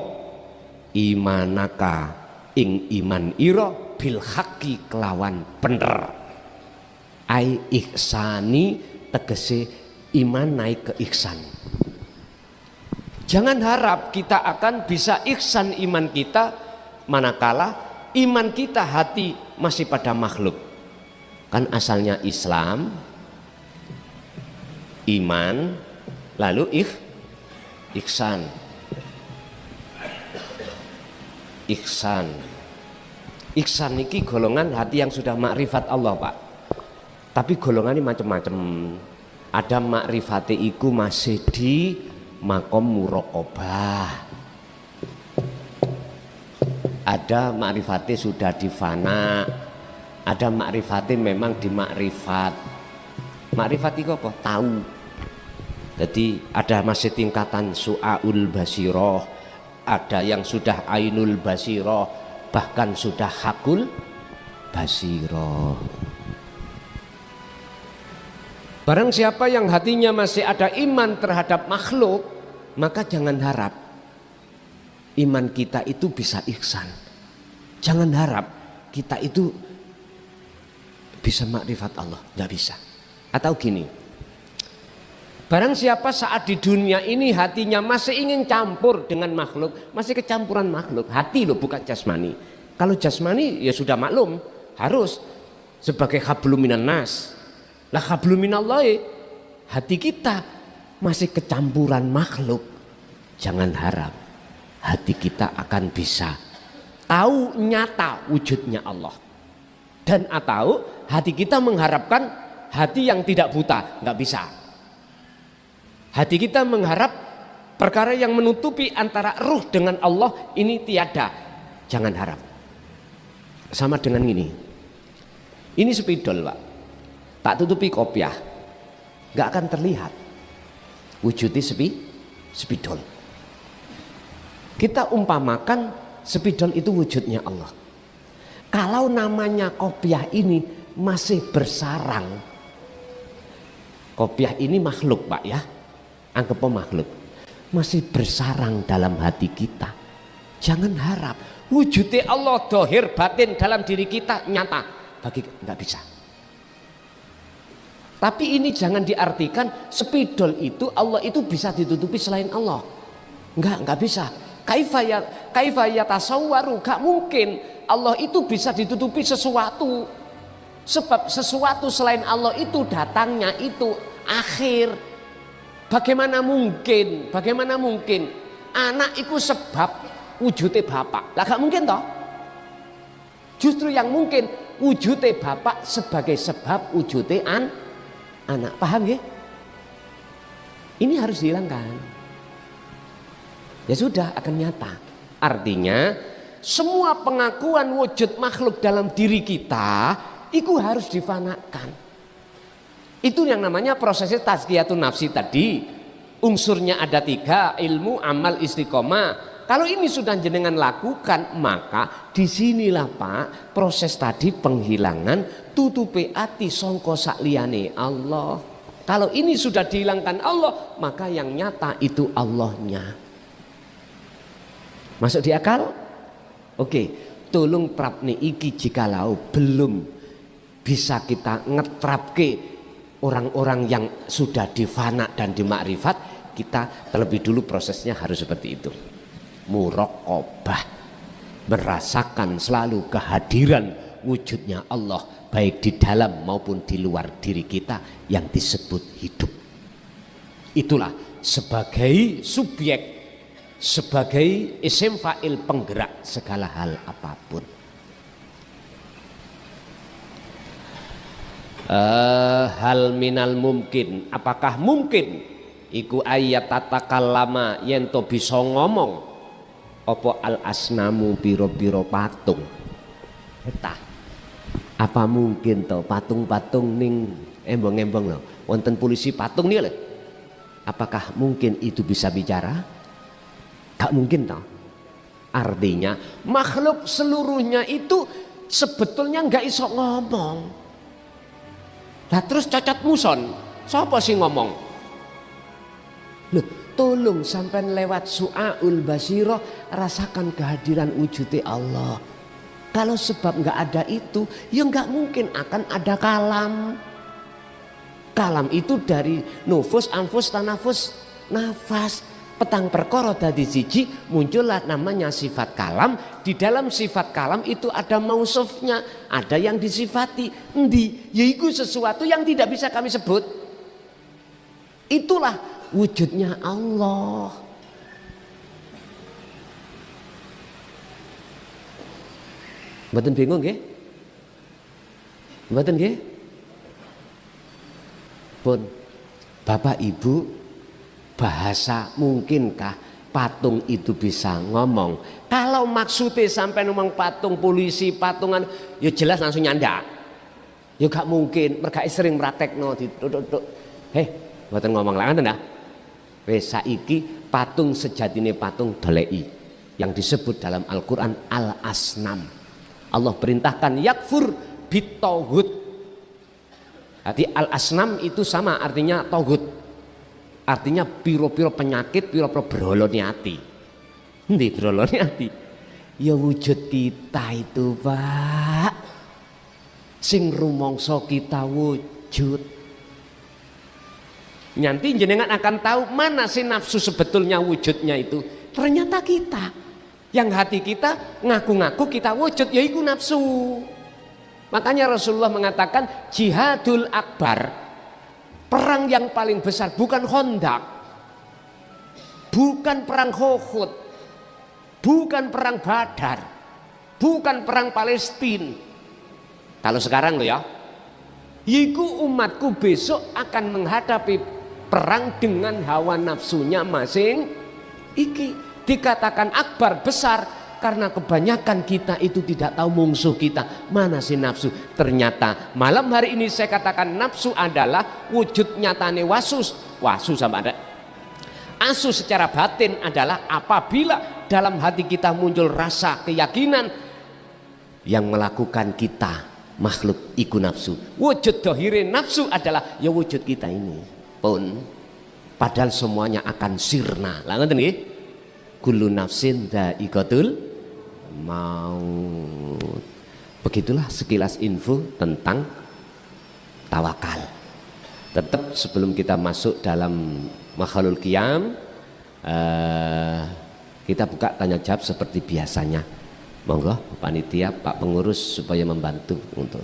imanaka ing iman ira bil haqqi kelawan bener. Ai ihsani tegese iman naik ke ihsan. Jangan harap kita akan bisa ihsan iman kita manakala iman kita hati masih pada makhluk. Kan asalnya Islam, iman, lalu ihsan. Ihsan niki golongan hati yang sudah makrifat Allah, Pak. Tapi golongan ini macam-macam. Ada makrifate iku masih di makom muraqabah. Ada makrifate sudah di fana, ada makrifate memang di makrifat. Makrifat itu apa? Tahu. Jadi ada masih tingkatan su'aul basiroh, ada yang sudah ainul basiroh, bahkan sudah hakul basiroh. Barang siapa yang hatinya masih ada iman terhadap makhluk, maka jangan harap iman kita itu bisa ihsan. Jangan harap kita itu bisa makrifat Allah, nggak bisa. Atau gini, barang siapa saat di dunia ini hatinya masih ingin campur dengan makhluk, masih kecampuran makhluk, hati loh, bukan jasmani. Kalau jasmani ya sudah maklum, harus sebagai hablum minan nas. Lah hablum minallahi, hati kita masih kecampuran makhluk. Jangan harap hati kita akan bisa tahu nyata wujudnya Allah, dan atau hati kita mengharapkan hati yang tidak buta, nggak bisa. Hati kita mengharap perkara yang menutupi antara ruh dengan Allah ini tiada, jangan harap. Sama dengan ini spidol, Pak, tak tutupi kopiah, nggak akan terlihat wujudnya spidol. Kita umpamakan spidol itu wujudnya Allah. Kalau namanya kopiah ini masih bersarang, kopiah ini makhluk, Pak, ya, anggap makhluk, masih bersarang dalam hati kita. Jangan harap wujudnya Allah dohir batin dalam diri kita nyata, nggak bisa. Tapi ini jangan diartikan spidol itu Allah itu bisa ditutupi selain Allah. Nggak bisa. Kaifaya tasawwaru, gak mungkin Allah itu bisa ditutupi sesuatu. Sebab sesuatu selain Allah itu datangnya itu akhir. Bagaimana mungkin anak itu sebab wujudnya bapak? Lah gak mungkin toh. Justru yang mungkin wujudnya bapak sebagai sebab wujudnya anak. Paham ya? Ini harus dihilangkan. Ya sudah, akan nyata. Artinya semua pengakuan wujud makhluk dalam diri kita itu harus difanakan. Itu yang namanya prosesnya tazkiyatun nafsi tadi. Unsurnya ada 3, ilmu, amal, istiqomah. Kalau ini sudah jenengan lakukan, maka disinilah, Pak, proses tadi penghilangan tutupi ati songko sakliyane Allah. Kalau ini sudah dihilangkan Allah, maka yang nyata itu Allahnya. Masuk di akal? Oke, tolong prapne iki jikalau belum bisa kita ngetrapke orang-orang yang sudah difana dan dimakrifat, kita terlebih dulu prosesnya harus seperti itu. Muraqabah, merasakan selalu kehadiran wujudnya Allah baik di dalam maupun di luar diri kita yang disebut hidup. Itulah sebagai subjek sebagai isim fa'il penggerak segala hal apapun. Hal minal mungkin, apakah mungkin iku ayat tatakallama yen to bisa ngomong apa al asnamu piro-piro patung. Eta apa mungkin to patung-patung ning embong-embong lho wonten polisi patung nih lho, apakah mungkin itu bisa bicara? Gak mungkin toh. Artinya makhluk seluruhnya itu sebetulnya nggak iso ngomong. Lah terus cacat muson, siapa sih ngomong? Loh, tolong sampai lewat su'aul basiro rasakan kehadiran wujudnya Allah. Kalau sebab nggak ada itu, ya nggak mungkin akan ada kalam. Kalam itu dari nufus, anfus, tanafus, nafas. Petang perkara dadi siji, muncullah namanya sifat kalam. Di dalam sifat kalam itu ada mausufnya, ada yang disifati. Endi? Yaitu sesuatu yang tidak bisa kami sebut. Itulah wujudnya Allah. Mboten bingung nggih? Mboten nggih? Pun Bapak Ibu, bahasa mungkinkah patung itu bisa ngomong? Kalau maksudnya sampai ngomong patung polisi, patungan, ya jelas langsung nyandak. Ya gak mungkin, mereka sering praktekno duduk. Mboten ngomong lah ngoten dah. Wis saiki patung sejatine patung doleki yang disebut dalam Al-Qur'an al-asnam. Allah perintahkan yakfur bitauhud. Jadi al-asnam itu sama artinya tauhid. Artinya piro-piro penyakit, piro-piro berolone ati. Endi berolone ati? Ya wujud kita itu, Pak. Sing rumangsa kita wujud. Nanti jenengan akan tahu mana sih nafsu sebetulnya wujudnya itu. Ternyata kita. Yang hati kita ngaku-ngaku kita wujud, yaitu nafsu. Makanya Rasulullah mengatakan jihadul akbar. Perang yang paling besar bukan Khandaq, bukan perang Uhud, bukan perang Badar, bukan perang Palestina. Kalau sekarang loh ya, yiku umatku besok akan menghadapi perang dengan hawa nafsunya masing. Iki dikatakan akbar besar. Karena kebanyakan kita itu tidak tahu musuh kita mana sih nafsu. Ternyata malam hari ini saya katakan nafsu adalah wujud nyatane wasus sama ada. Asus secara batin adalah apabila dalam hati kita muncul rasa keyakinan yang melakukan kita makhluk iku nafsu. Wujud dohire nafsu adalah ya wujud kita ini pun. Padahal semuanya akan sirna. Lah ngoten nggih. Kullu nafsin dha'iqatul maut. Begitulah sekilas info tentang tawakal. Tetap sebelum kita masuk dalam makhlul qiyam, kita buka tanya jawab seperti biasanya. Monggo panitia, Pak pengurus supaya membantu untuk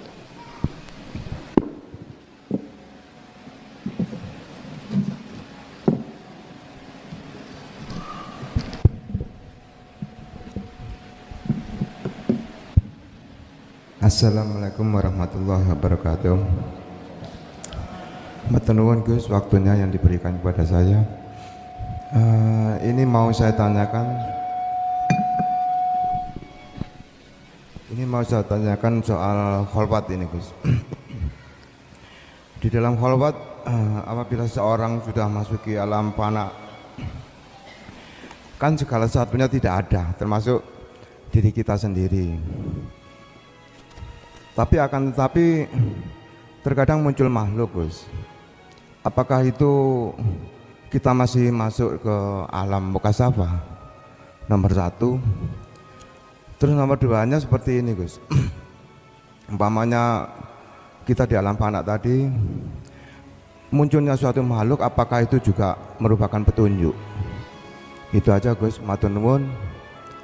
Assalamualaikum warahmatullahi wabarakatuh. Matur nuwun Gus, waktunya yang diberikan kepada saya. Ini mau saya tanyakan soal kholwat ini Gus. Di dalam kholwat, apabila seorang sudah masuki alam fana, kan segala sesuatunya tidak ada, termasuk diri kita sendiri. Tetapi terkadang muncul makhluk Gus. Apakah itu kita masih masuk ke alam mukasafah? Nomor satu. Terus nomor duanya seperti ini Gus. Umpamanya kita di alam fana tadi munculnya suatu makhluk, apakah itu juga merupakan petunjuk? Itu aja Gus, matur nuwun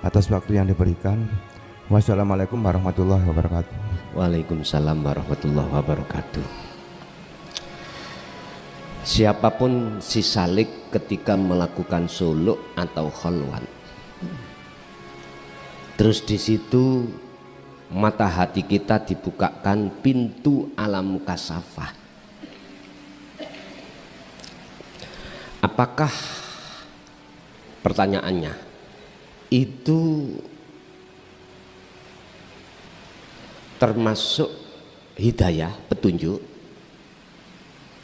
atas waktu yang diberikan. Wassalamualaikum warahmatullahi wabarakatuh. Waalaikumsalam warahmatullahi wabarakatuh. Siapapun si salik ketika melakukan suluk atau khalwan, terus di situ mata hati kita dibukakan pintu alam kasafah. Apakah, pertanyaannya, itu termasuk hidayah, petunjuk,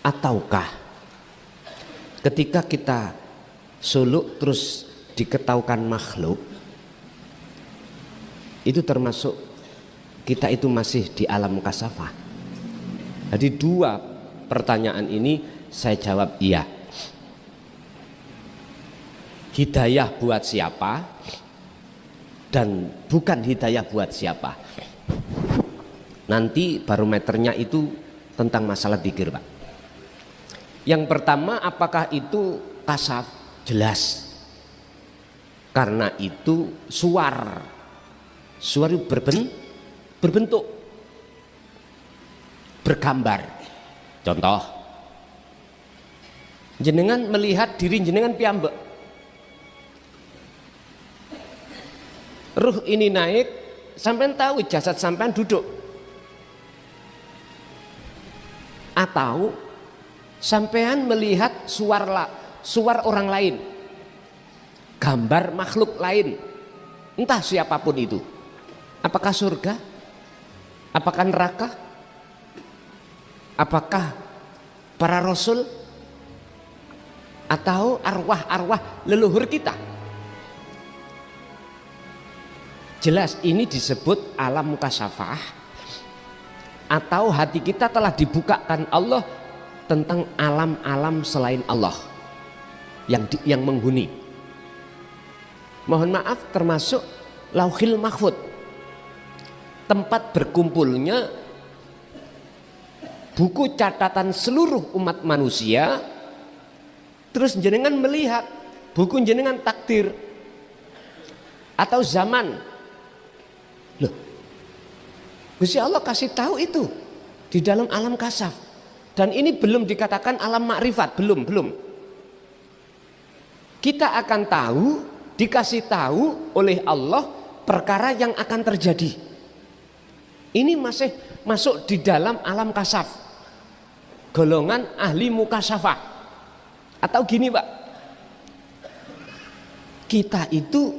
ataukah ketika kita suluk terus diketahukan makhluk, itu termasuk kita itu masih di alam kasafah? Jadi dua pertanyaan ini saya jawab iya. Hidayah buat siapa dan bukan hidayah buat siapa. Nanti barometernya itu tentang masalah dzikir, Pak. Yang pertama, apakah itu kasaf? Jelas. Karena itu suar itu berbentuk, bergambar. Contoh, jenengan melihat diri jenengan piyambak, ruh ini naik, sampean tahu jasad sampean duduk, atau sampean melihat suar orang lain, gambar makhluk lain, entah siapapun itu. Apakah surga? Apakah neraka? Apakah para rasul? Atau arwah-arwah leluhur kita? Jelas ini disebut alam kasafah, atau hati kita telah dibukakan Allah tentang alam-alam selain Allah yang menghuni. Mohon maaf, termasuk Lauhil Mahfud, tempat berkumpulnya buku catatan seluruh umat manusia. Terus jenengan melihat buku jenengan takdir atau zaman. Loh, Gusti Allah kasih tahu itu di dalam alam kasaf. Dan ini belum dikatakan alam makrifat, belum. Kita akan tahu, dikasih tahu oleh Allah perkara yang akan terjadi. Ini masih masuk di dalam alam kasaf, golongan ahli mukasafah. Atau gini, Pak, kita itu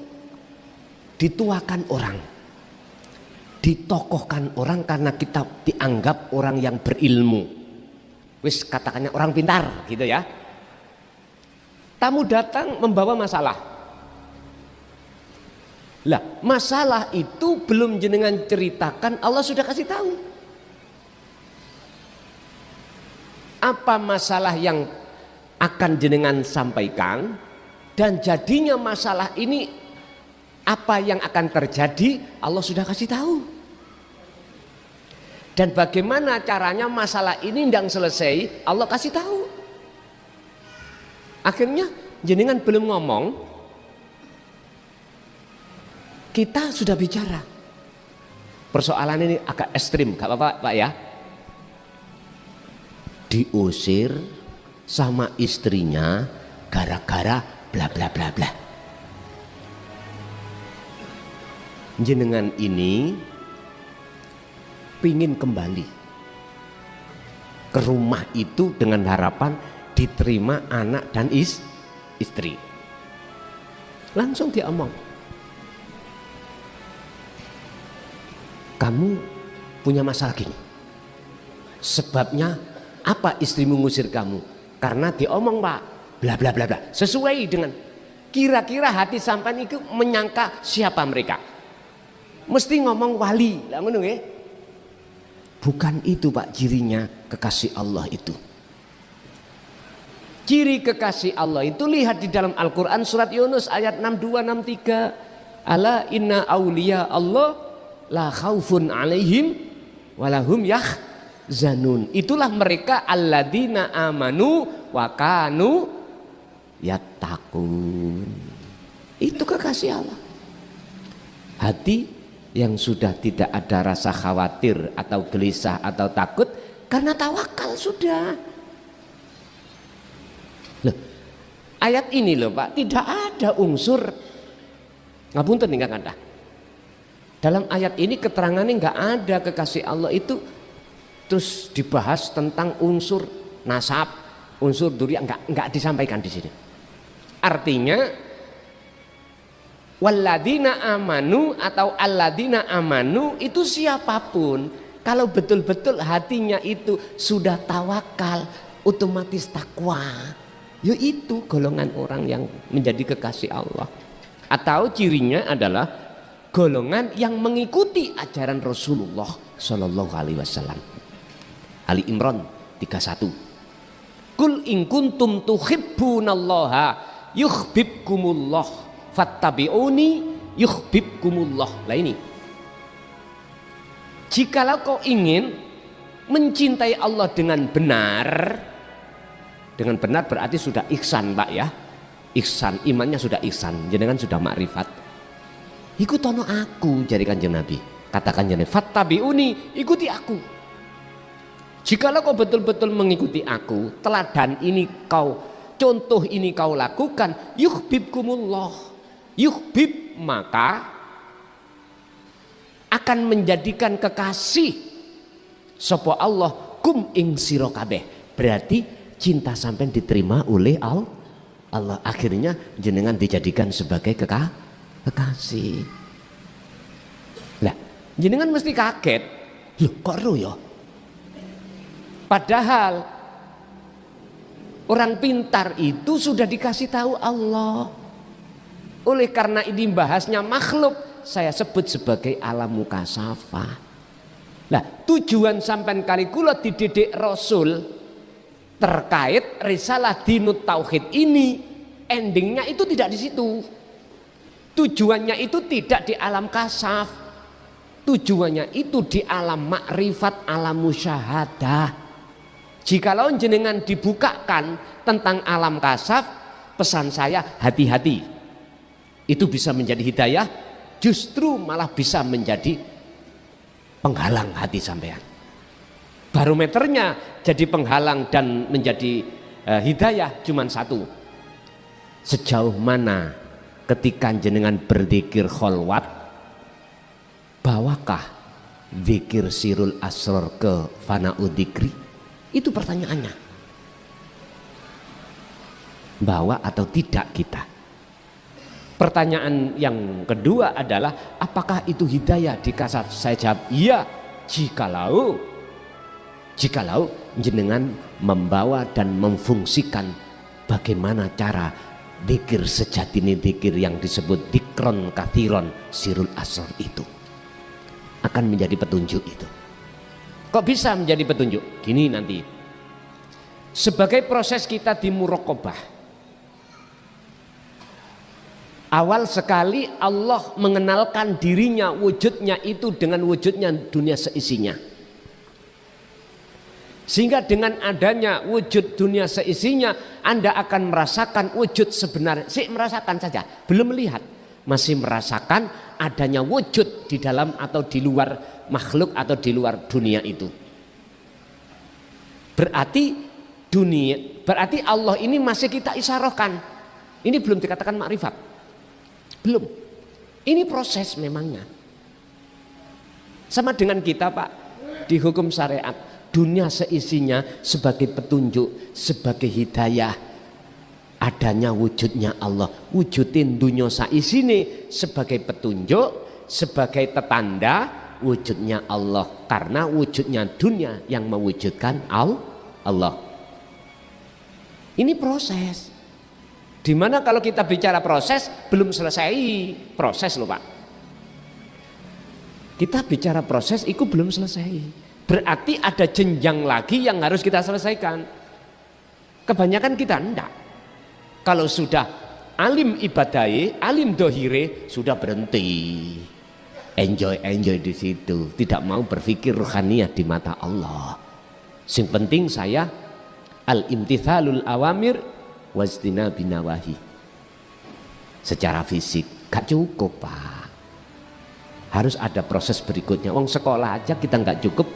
dituakan orang, ditokohkan orang karena kita dianggap orang yang berilmu, wis katakannya orang pintar gitu ya. Tamu datang membawa masalah. Lah, masalah itu belum jenengan ceritakan, Allah sudah kasih tahu. Apa masalah yang akan jenengan sampaikan, dan jadinya masalah ini apa yang akan terjadi, Allah sudah kasih tahu. Dan bagaimana caranya masalah ini ndang selesai, Allah kasih tahu. Akhirnya jenengan belum ngomong, kita sudah bicara. Persoalan ini agak ekstrim, gak apa-apa Pak ya. Diusir sama istrinya gara-gara bla bla bla bla. Jenengan ini pingin kembali ke rumah itu dengan harapan diterima anak dan istri. Langsung dia omong, kamu punya masalah gini, sebabnya apa istrimu ngusir kamu? Karena diomong Pak bla bla bla bla, sesuai dengan kira-kira hati sampean itu menyangka siapa mereka. Mesti ngomong wali lah ngono nggih. Bukan itu Pak cirinya kekasih Allah itu. Ciri kekasih Allah itu lihat di dalam Al-Quran surat Yunus ayat 62-63. Ala inna awliya Allah la khaufun alaihim walahum yahzanun. Itulah mereka alladzina amanu wa kanu yattaqun. Itu kekasih Allah. Hati yang sudah tidak ada rasa khawatir atau gelisah atau takut karena tawakal sudah. ayat ini loh Pak, tidak ada unsur ngapunten nih kata. Dalam ayat ini keterangannya nggak ada kekasih Allah itu terus dibahas tentang unsur nasab, unsur dzurriyyah, nggak disampaikan di sini. Artinya walladzina amanu atau alladzina amanu itu siapapun, kalau betul-betul hatinya itu sudah tawakal, otomatis takwa, yaitu golongan orang yang menjadi kekasih Allah. Atau cirinya adalah golongan yang mengikuti ajaran Rasulullah Shallallahu Alaihi Wasallam. Ali Imran 31. Kul in kuntum tuhibbunallaha yuhibbukumullah fattabi'uni yuhibbukumullah. Lah ini, jikalau kau ingin mencintai Allah dengan benar berarti sudah ihsan Pak ya, ihsan, imannya sudah ihsan, jenengan sudah makrifat. Ikutono aku, jadi Kanjeng Nabi, katakan jenengan fattabi'uni, ikuti aku. Jikalau kau betul-betul mengikuti aku, teladan ini kau, contoh ini kau lakukan, yuhibbukumullah, yuhbib maka akan menjadikan kekasih sapa Allah kum ing sira kabeh. Berarti cinta sampean diterima oleh Allah, akhirnya jenengan dijadikan sebagai kekasih. Lah, jenengan mesti kaget, loh kok ro ya? Padahal orang pintar itu sudah dikasih tahu Allah. Oleh karena ini bahasnya makhluk, saya sebut sebagai alam mukasafah. Nah, tujuan sampean kali kula dididik Rasul terkait risalah dinut tauhid ini, endingnya itu tidak di situ. Tujuannya itu tidak di alam kasaf. Tujuannya itu di alam makrifat, alam musyahadah. Jikalau jenengan dibukakan tentang alam kasaf, pesan saya hati-hati. Itu bisa menjadi hidayah, justru malah bisa menjadi penghalang hati sampean. Barometernya jadi penghalang dan menjadi hidayah cuma satu. Sejauh mana ketika jenengan berzikir kholwat, bawakah zikir sirul asror ke fana'u dzikri? Itu pertanyaannya. Bawa atau tidak kita? Pertanyaan yang kedua adalah apakah itu hidayah di kasaf? Saya jawab iya, jikalau jenengan membawa dan memfungsikan bagaimana cara dzikir sejatine, dzikir yang disebut dikron kathiron sirul asror itu akan menjadi petunjuk itu. Kok bisa menjadi petunjuk? Gini nanti, sebagai proses kita di muraqabah, awal sekali Allah mengenalkan dirinya, wujudnya itu dengan wujudnya dunia seisinya. Sehingga dengan adanya wujud dunia seisinya, Anda akan merasakan wujud sebenarnya. Merasakan saja, belum melihat, masih merasakan adanya wujud di dalam atau di luar makhluk atau di luar dunia itu. Berarti Allah ini masih kita isyarahkan. Ini belum dikatakan makrifat. Belum. Ini proses memangnya. Sama dengan kita Pak, di hukum syariat, dunia seisinya sebagai petunjuk, sebagai hidayah, adanya wujudnya Allah, wujudin dunia seisine sebagai petunjuk, sebagai tetanda wujudnya Allah, karena wujudnya dunia yang mewujudkan Allah. Ini proses. Dimana kalau kita bicara proses, belum selesai proses loh Pak. Kita bicara proses itu belum selesai. Berarti ada jenjang lagi yang harus kita selesaikan. Kebanyakan kita enggak. Kalau sudah alim ibadai, alim dohire, sudah berhenti. Enjoy di situ, tidak mau berpikir rohaniyah di mata Allah. Sing penting saya al-imtithalul awamir wajtinabin nawahi. Secara fisik gak cukup Pak, harus ada proses berikutnya. Wong sekolah aja kita nggak cukup,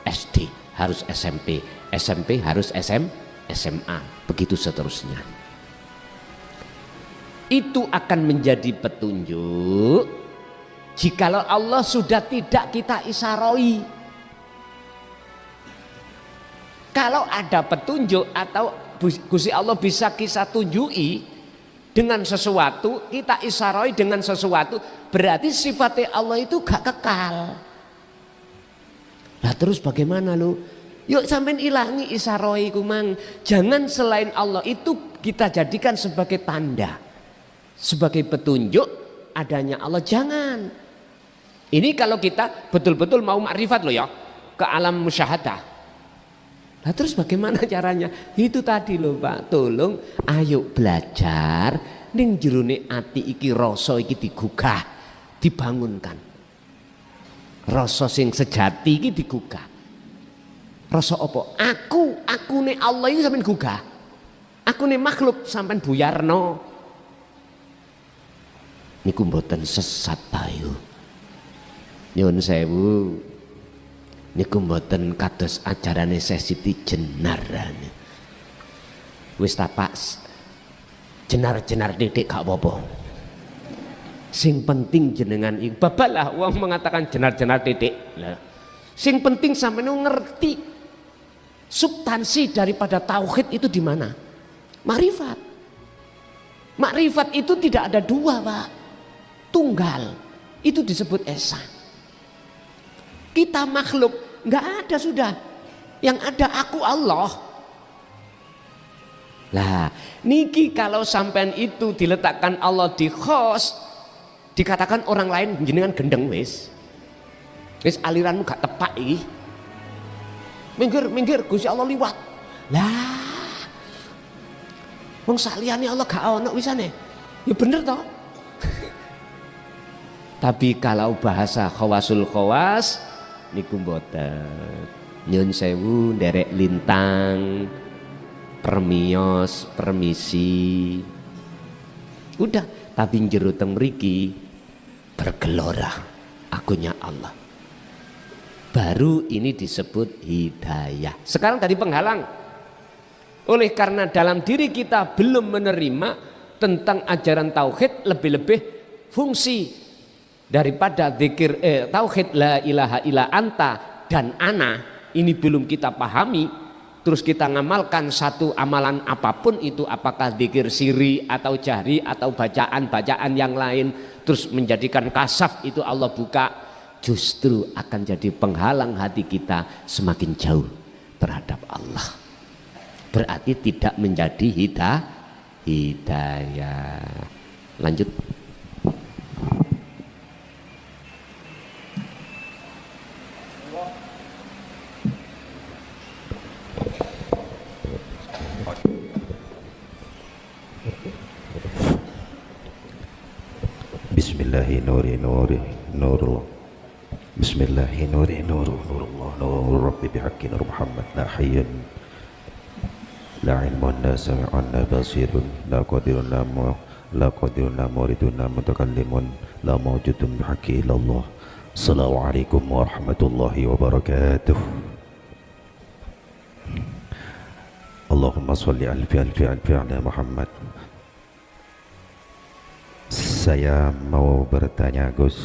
SD harus SMP, SMP harus SMA, begitu seterusnya. itu akan menjadi petunjuk jikalau Allah sudah tidak kita isaroi. Kalau ada petunjuk atau Gusti Allah bisa kita tunjui dengan sesuatu, kita isaroi dengan sesuatu, berarti sifatnya Allah itu gak kekal. Lah terus bagaimana lu? Yuk sampean ilangi isaroi kumang. Jangan selain Allah itu kita jadikan sebagai tanda, sebagai petunjuk adanya Allah. Jangan. Ini kalau kita betul-betul mau makrifat loh ya, ke alam musyahadah. Nah terus bagaimana caranya? Itu tadi loh Pak, tolong ayo belajar ning jerone ati iki rasa iki digugah, dibangunkan. Rasa sing sejati iki digugah. Rasa apa? Aku nih Allah ini sampean gugah. Aku nih makhluk sampean buyarno. Niku mboten sesat tayo. Nyuwun sewu. Niku mboten kados ajarane Syekh Siti Jenar. Wis ta Pak, jenar-jenar titik gak apa-apa. Sing penting jenengan iki babalah wong mengatakan jenar-jenar titik. Lah sing penting sampeyan ngerti substansi daripada tauhid itu di mana? Makrifat. Makrifat itu tidak ada dua, Pak. Tunggal. Itu disebut esa. Kita makhluk nggak ada sudah, yang ada aku Allah. Lah niki kalau sampean itu diletakkan Allah di khos, dikatakan orang lain jenengan gendeng wis aliranmu gak tepak iki. Minggir Gusti Allah liwat. Lah wong saliyane Allah gak ono wisane. Ya bener toh. Tapi kalau bahasa khawasul khawas niku mboten. Nyun sewu nderek lintang, permios, permisi. Udah, tapi jero teng mriki bergelora akunya Allah. Baru ini disebut hidayah. Sekarang tadi penghalang. Oleh karena dalam diri kita belum menerima tentang ajaran tauhid, lebih-lebih fungsi daripada zikir tauhid la ilaha illa anta dan ana ini belum kita pahami, terus kita ngamalkan satu amalan apapun itu, apakah zikir siri atau jahri atau bacaan-bacaan yang lain, terus menjadikan kasaf itu Allah buka, justru akan jadi penghalang hati kita semakin jauh terhadap Allah. Berarti tidak menjadi hidayah. Lanjut. Bismillahi nuri nuri nurullah. Bismillahi nuri nuru nurullah nuru rabbi bihaqqi nur Muhammad la hayyun la ilmun la sami'un la basirun la qadirun la muridun la mutakallimun la mawjudun bihaqqi illallah. Assalamualaikum warahmatullahi wabarakatuh. Allahumma salli alfi ala Muhammad. Saya mau bertanya Gus,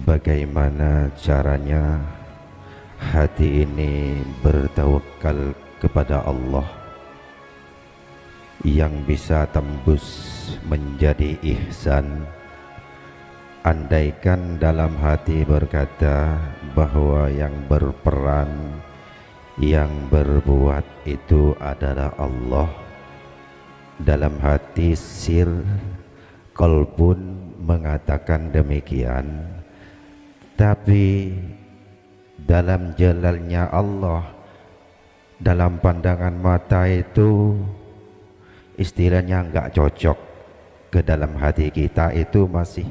bagaimana caranya hati ini bertawakal kepada Allah yang bisa tembus menjadi ihsan? Andaikan dalam hati berkata bahwa yang berperan, yang berbuat itu adalah Allah, dalam hati sir qalbun mengatakan demikian, tapi dalam jalannya Allah, dalam pandangan mata itu istilahnya enggak cocok ke dalam hati kita, itu masih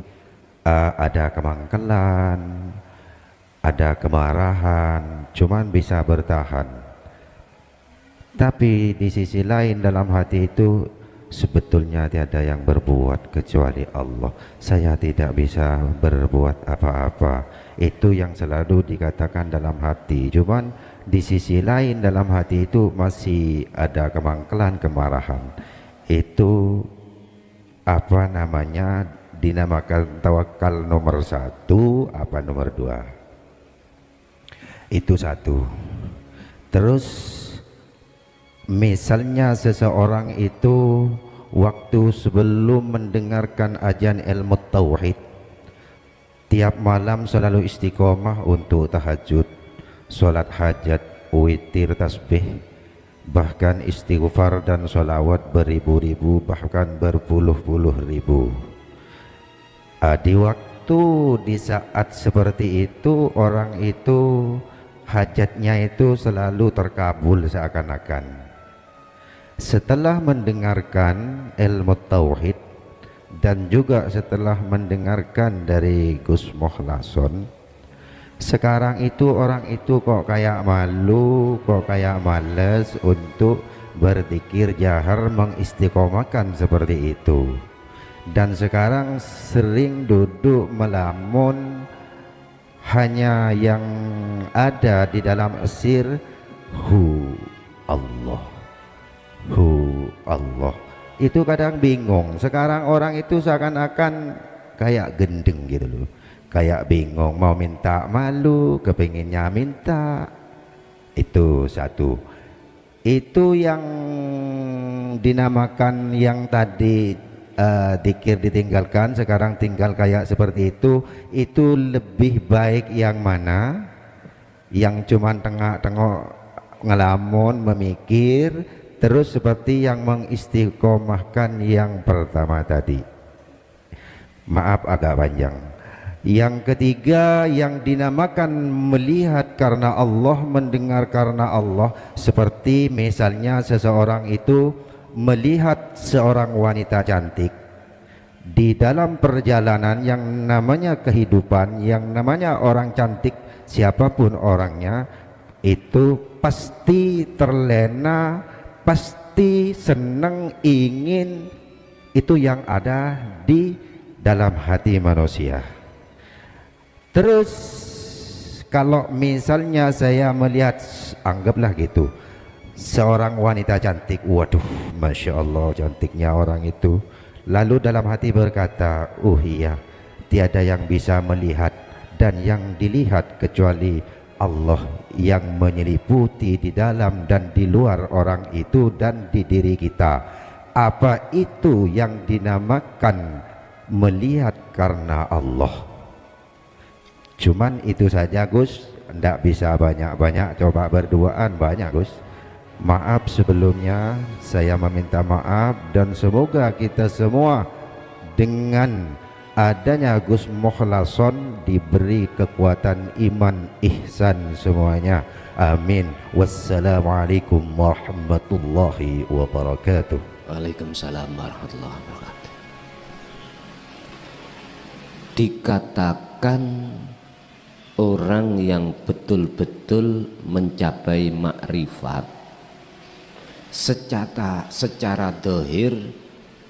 ada kemangkelan, ada kemarahan, cuman bisa bertahan. Tapi di sisi lain dalam hati itu sebetulnya tiada yang berbuat kecuali Allah. Saya tidak bisa berbuat apa-apa. Itu yang selalu dikatakan dalam hati. Cuman di sisi lain dalam hati itu masih ada kemangkelan, kemarahan. itu apa namanya dinamakan tawakal nomor 1 apa nomor 2. Itu satu. Terus misalnya seseorang itu waktu sebelum mendengarkan ajan ilmu tauhid tiap malam selalu istiqomah untuk tahajud, sholat hajat, witir, tasbih, bahkan istighfar dan sholawat beribu-ribu bahkan berpuluh-puluh ribu. Di saat seperti itu orang itu hajatnya itu selalu terkabul seakan-akan. Setelah mendengarkan ilmu tauhid dan juga setelah mendengarkan dari Gus Mukhlason, sekarang itu orang itu kok kayak malu, kok kayak males untuk berzikir jahar mengistiqomahkan seperti itu. Dan sekarang sering duduk melamun, hanya yang ada di dalam esir hu Allah, hu Allah. Itu kadang bingung. Sekarang orang itu seakan-akan kayak gendeng gitu loh, kayak bingung mau minta malu, kepinginnya minta. Itu satu. Itu yang dinamakan yang tadi dikir ditinggalkan, sekarang tinggal kayak seperti itu lebih baik yang mana? Yang cuman tengok-tengok ngelamun memikir terus seperti yang mengistiqomahkan yang pertama tadi. Maaf agak panjang. Yang ketiga yang dinamakan melihat karena Allah, mendengar karena Allah, seperti misalnya seseorang itu melihat seorang wanita cantik di dalam perjalanan yang namanya kehidupan, yang namanya orang cantik siapapun orangnya itu pasti terlena, pasti senang, ingin. Itu yang ada di dalam hati manusia. Terus kalau misalnya saya melihat, anggaplah gitu, seorang wanita cantik, waduh Masya Allah cantiknya orang itu, lalu dalam hati berkata, oh iya, tiada yang bisa melihat dan yang dilihat kecuali Allah yang menyeliputi di dalam dan di luar orang itu dan di diri kita. Apa itu yang dinamakan melihat karena Allah? Cuman itu saja Gus, tidak bisa banyak-banyak, coba berduaan banyak Gus. Maaf sebelumnya, saya meminta maaf, dan semoga kita semua dengan adanya Gus Mukhlason diberi kekuatan iman ihsan semuanya. Amin. Wassalamualaikum warahmatullahi wabarakatuh. Waalaikumsalam warahmatullahi wabarakatuh. Dikatakan orang yang betul-betul mencapai makrifat secara dohir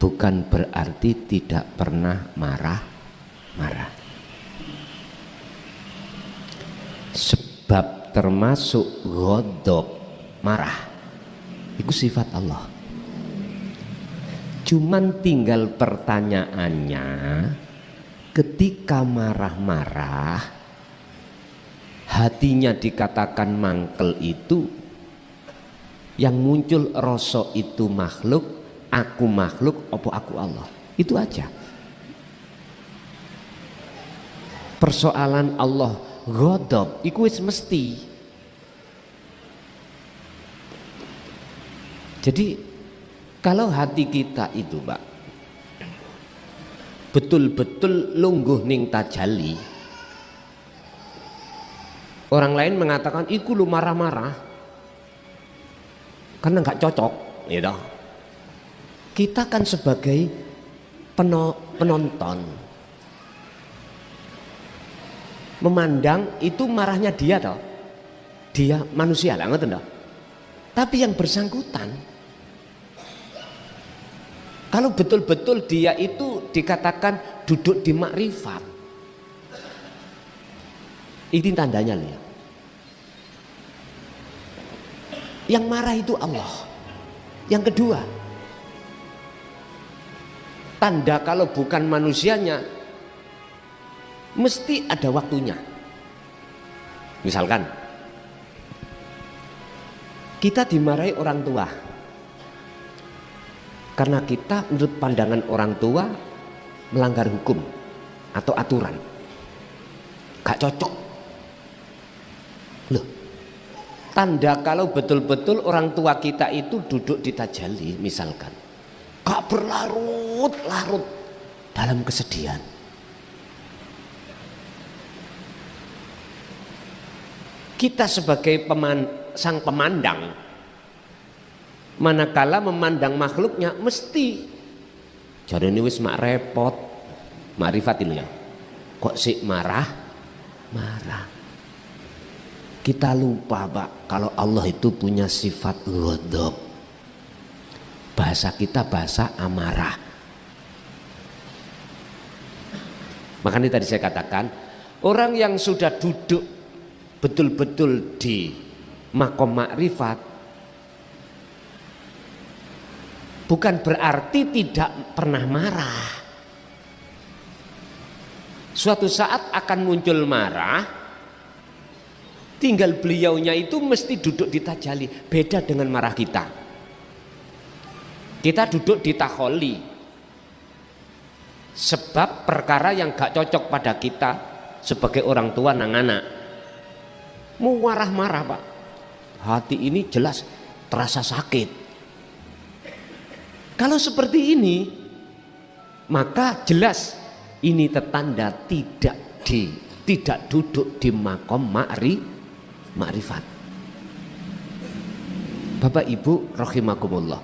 bukan berarti tidak pernah marah-marah. Sebab termasuk ghadab, marah, itu sifat Allah. Cuman tinggal pertanyaannya, ketika marah-marah hatinya dikatakan mangkel itu, yang muncul rasa itu makhluk, aku makhluk, apa aku Allah? Itu aja. Persoalan Allah ghadab iku wis mesti. Jadi kalau hati kita itu, Pak, betul-betul lungguh ning tajalli, orang lain mengatakan iku lu marah-marah karena nggak cocok, gitu. Kita kan sebagai penonton memandang itu marahnya dia toh, dia manusia lah, ngerti toh. Tapi yang bersangkutan, kalau betul-betul dia itu dikatakan duduk di makrifat, ini tandanya lihat. Yang marah itu Allah. Yang kedua, Tanda kalau bukan manusianya mesti ada waktunya. Misalkan kita dimarahi orang tua karena kita menurut pandangan orang tua melanggar hukum atau aturan, gak cocok. Loh, tanda kalau betul-betul orang tua kita itu duduk di tajalli misalkan, gak berlarut-larut dalam kesedihan. Kita sebagai sang pemandang, manakala memandang makhluknya mesti jadi ini wis mak repot, makrifat itu ya. Kok sih marah? Kita lupa Pak, kalau Allah itu punya sifat ghadab. Bahasa kita bahasa amarah. Makanya tadi saya katakan, orang yang sudah duduk betul-betul di makom makrifat bukan berarti tidak pernah marah. Suatu saat akan muncul marah, tinggal beliaunya itu mesti duduk di tajalli. Beda dengan marah kita. Kita duduk di takholi sebab perkara yang gak cocok pada kita sebagai orang tua nang anak. Mau marah-marah Pak, hati ini jelas terasa sakit. Kalau seperti ini, maka jelas ini tertanda tidak duduk di makom makrifat. Bapak Ibu rahimakumullah,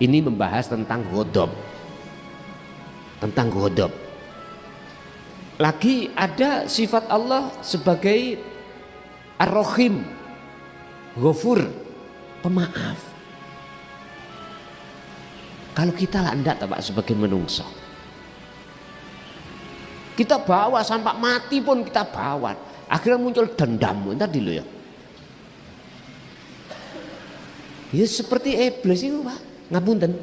ini membahas tentang ghadab. Lagi ada sifat Allah sebagai Ar-Rahim, Ghafur, pemaaf. Kalau kita lah enggak Pak sebagai menungso, kita bawa sampai mati pun kita bawa, akhirnya muncul dendam tadi lo ya. Ya seperti iblis itu Pak, ngapunten.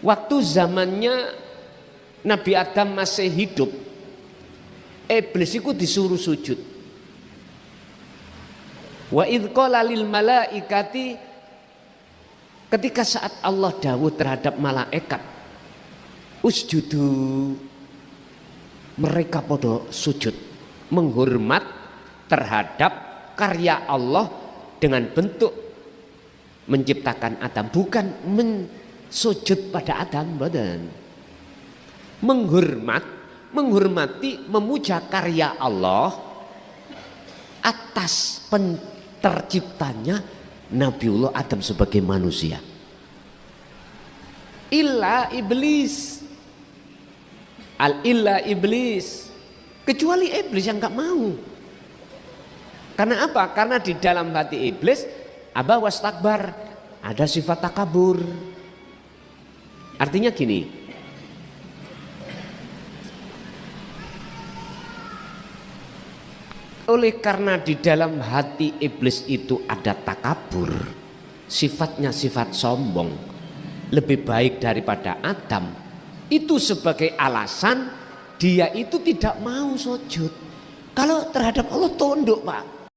Waktu zamannya Nabi Adam masih hidup, iblis itu disuruh sujud. Wa idh qala lil malaikati, ketika saat Allah dawuh terhadap malaikat usjudu, mereka pada sujud menghormat terhadap karya Allah dengan bentuk menciptakan Adam, bukan sujud pada Adam, badan. Menghormati, memuja karya Allah atas terciptanya Nabiullah Adam sebagai manusia. Illa iblis, kecuali iblis yang nggak mau. Karena apa? Karena di dalam hati iblis aba wastakbar, ada sifat takabur. Artinya gini, oleh karena di dalam hati iblis itu ada takabur, sifatnya sifat sombong, lebih baik daripada Adam, itu sebagai alasan dia itu tidak mau sujud. Kalau terhadap Allah tunduk Pak.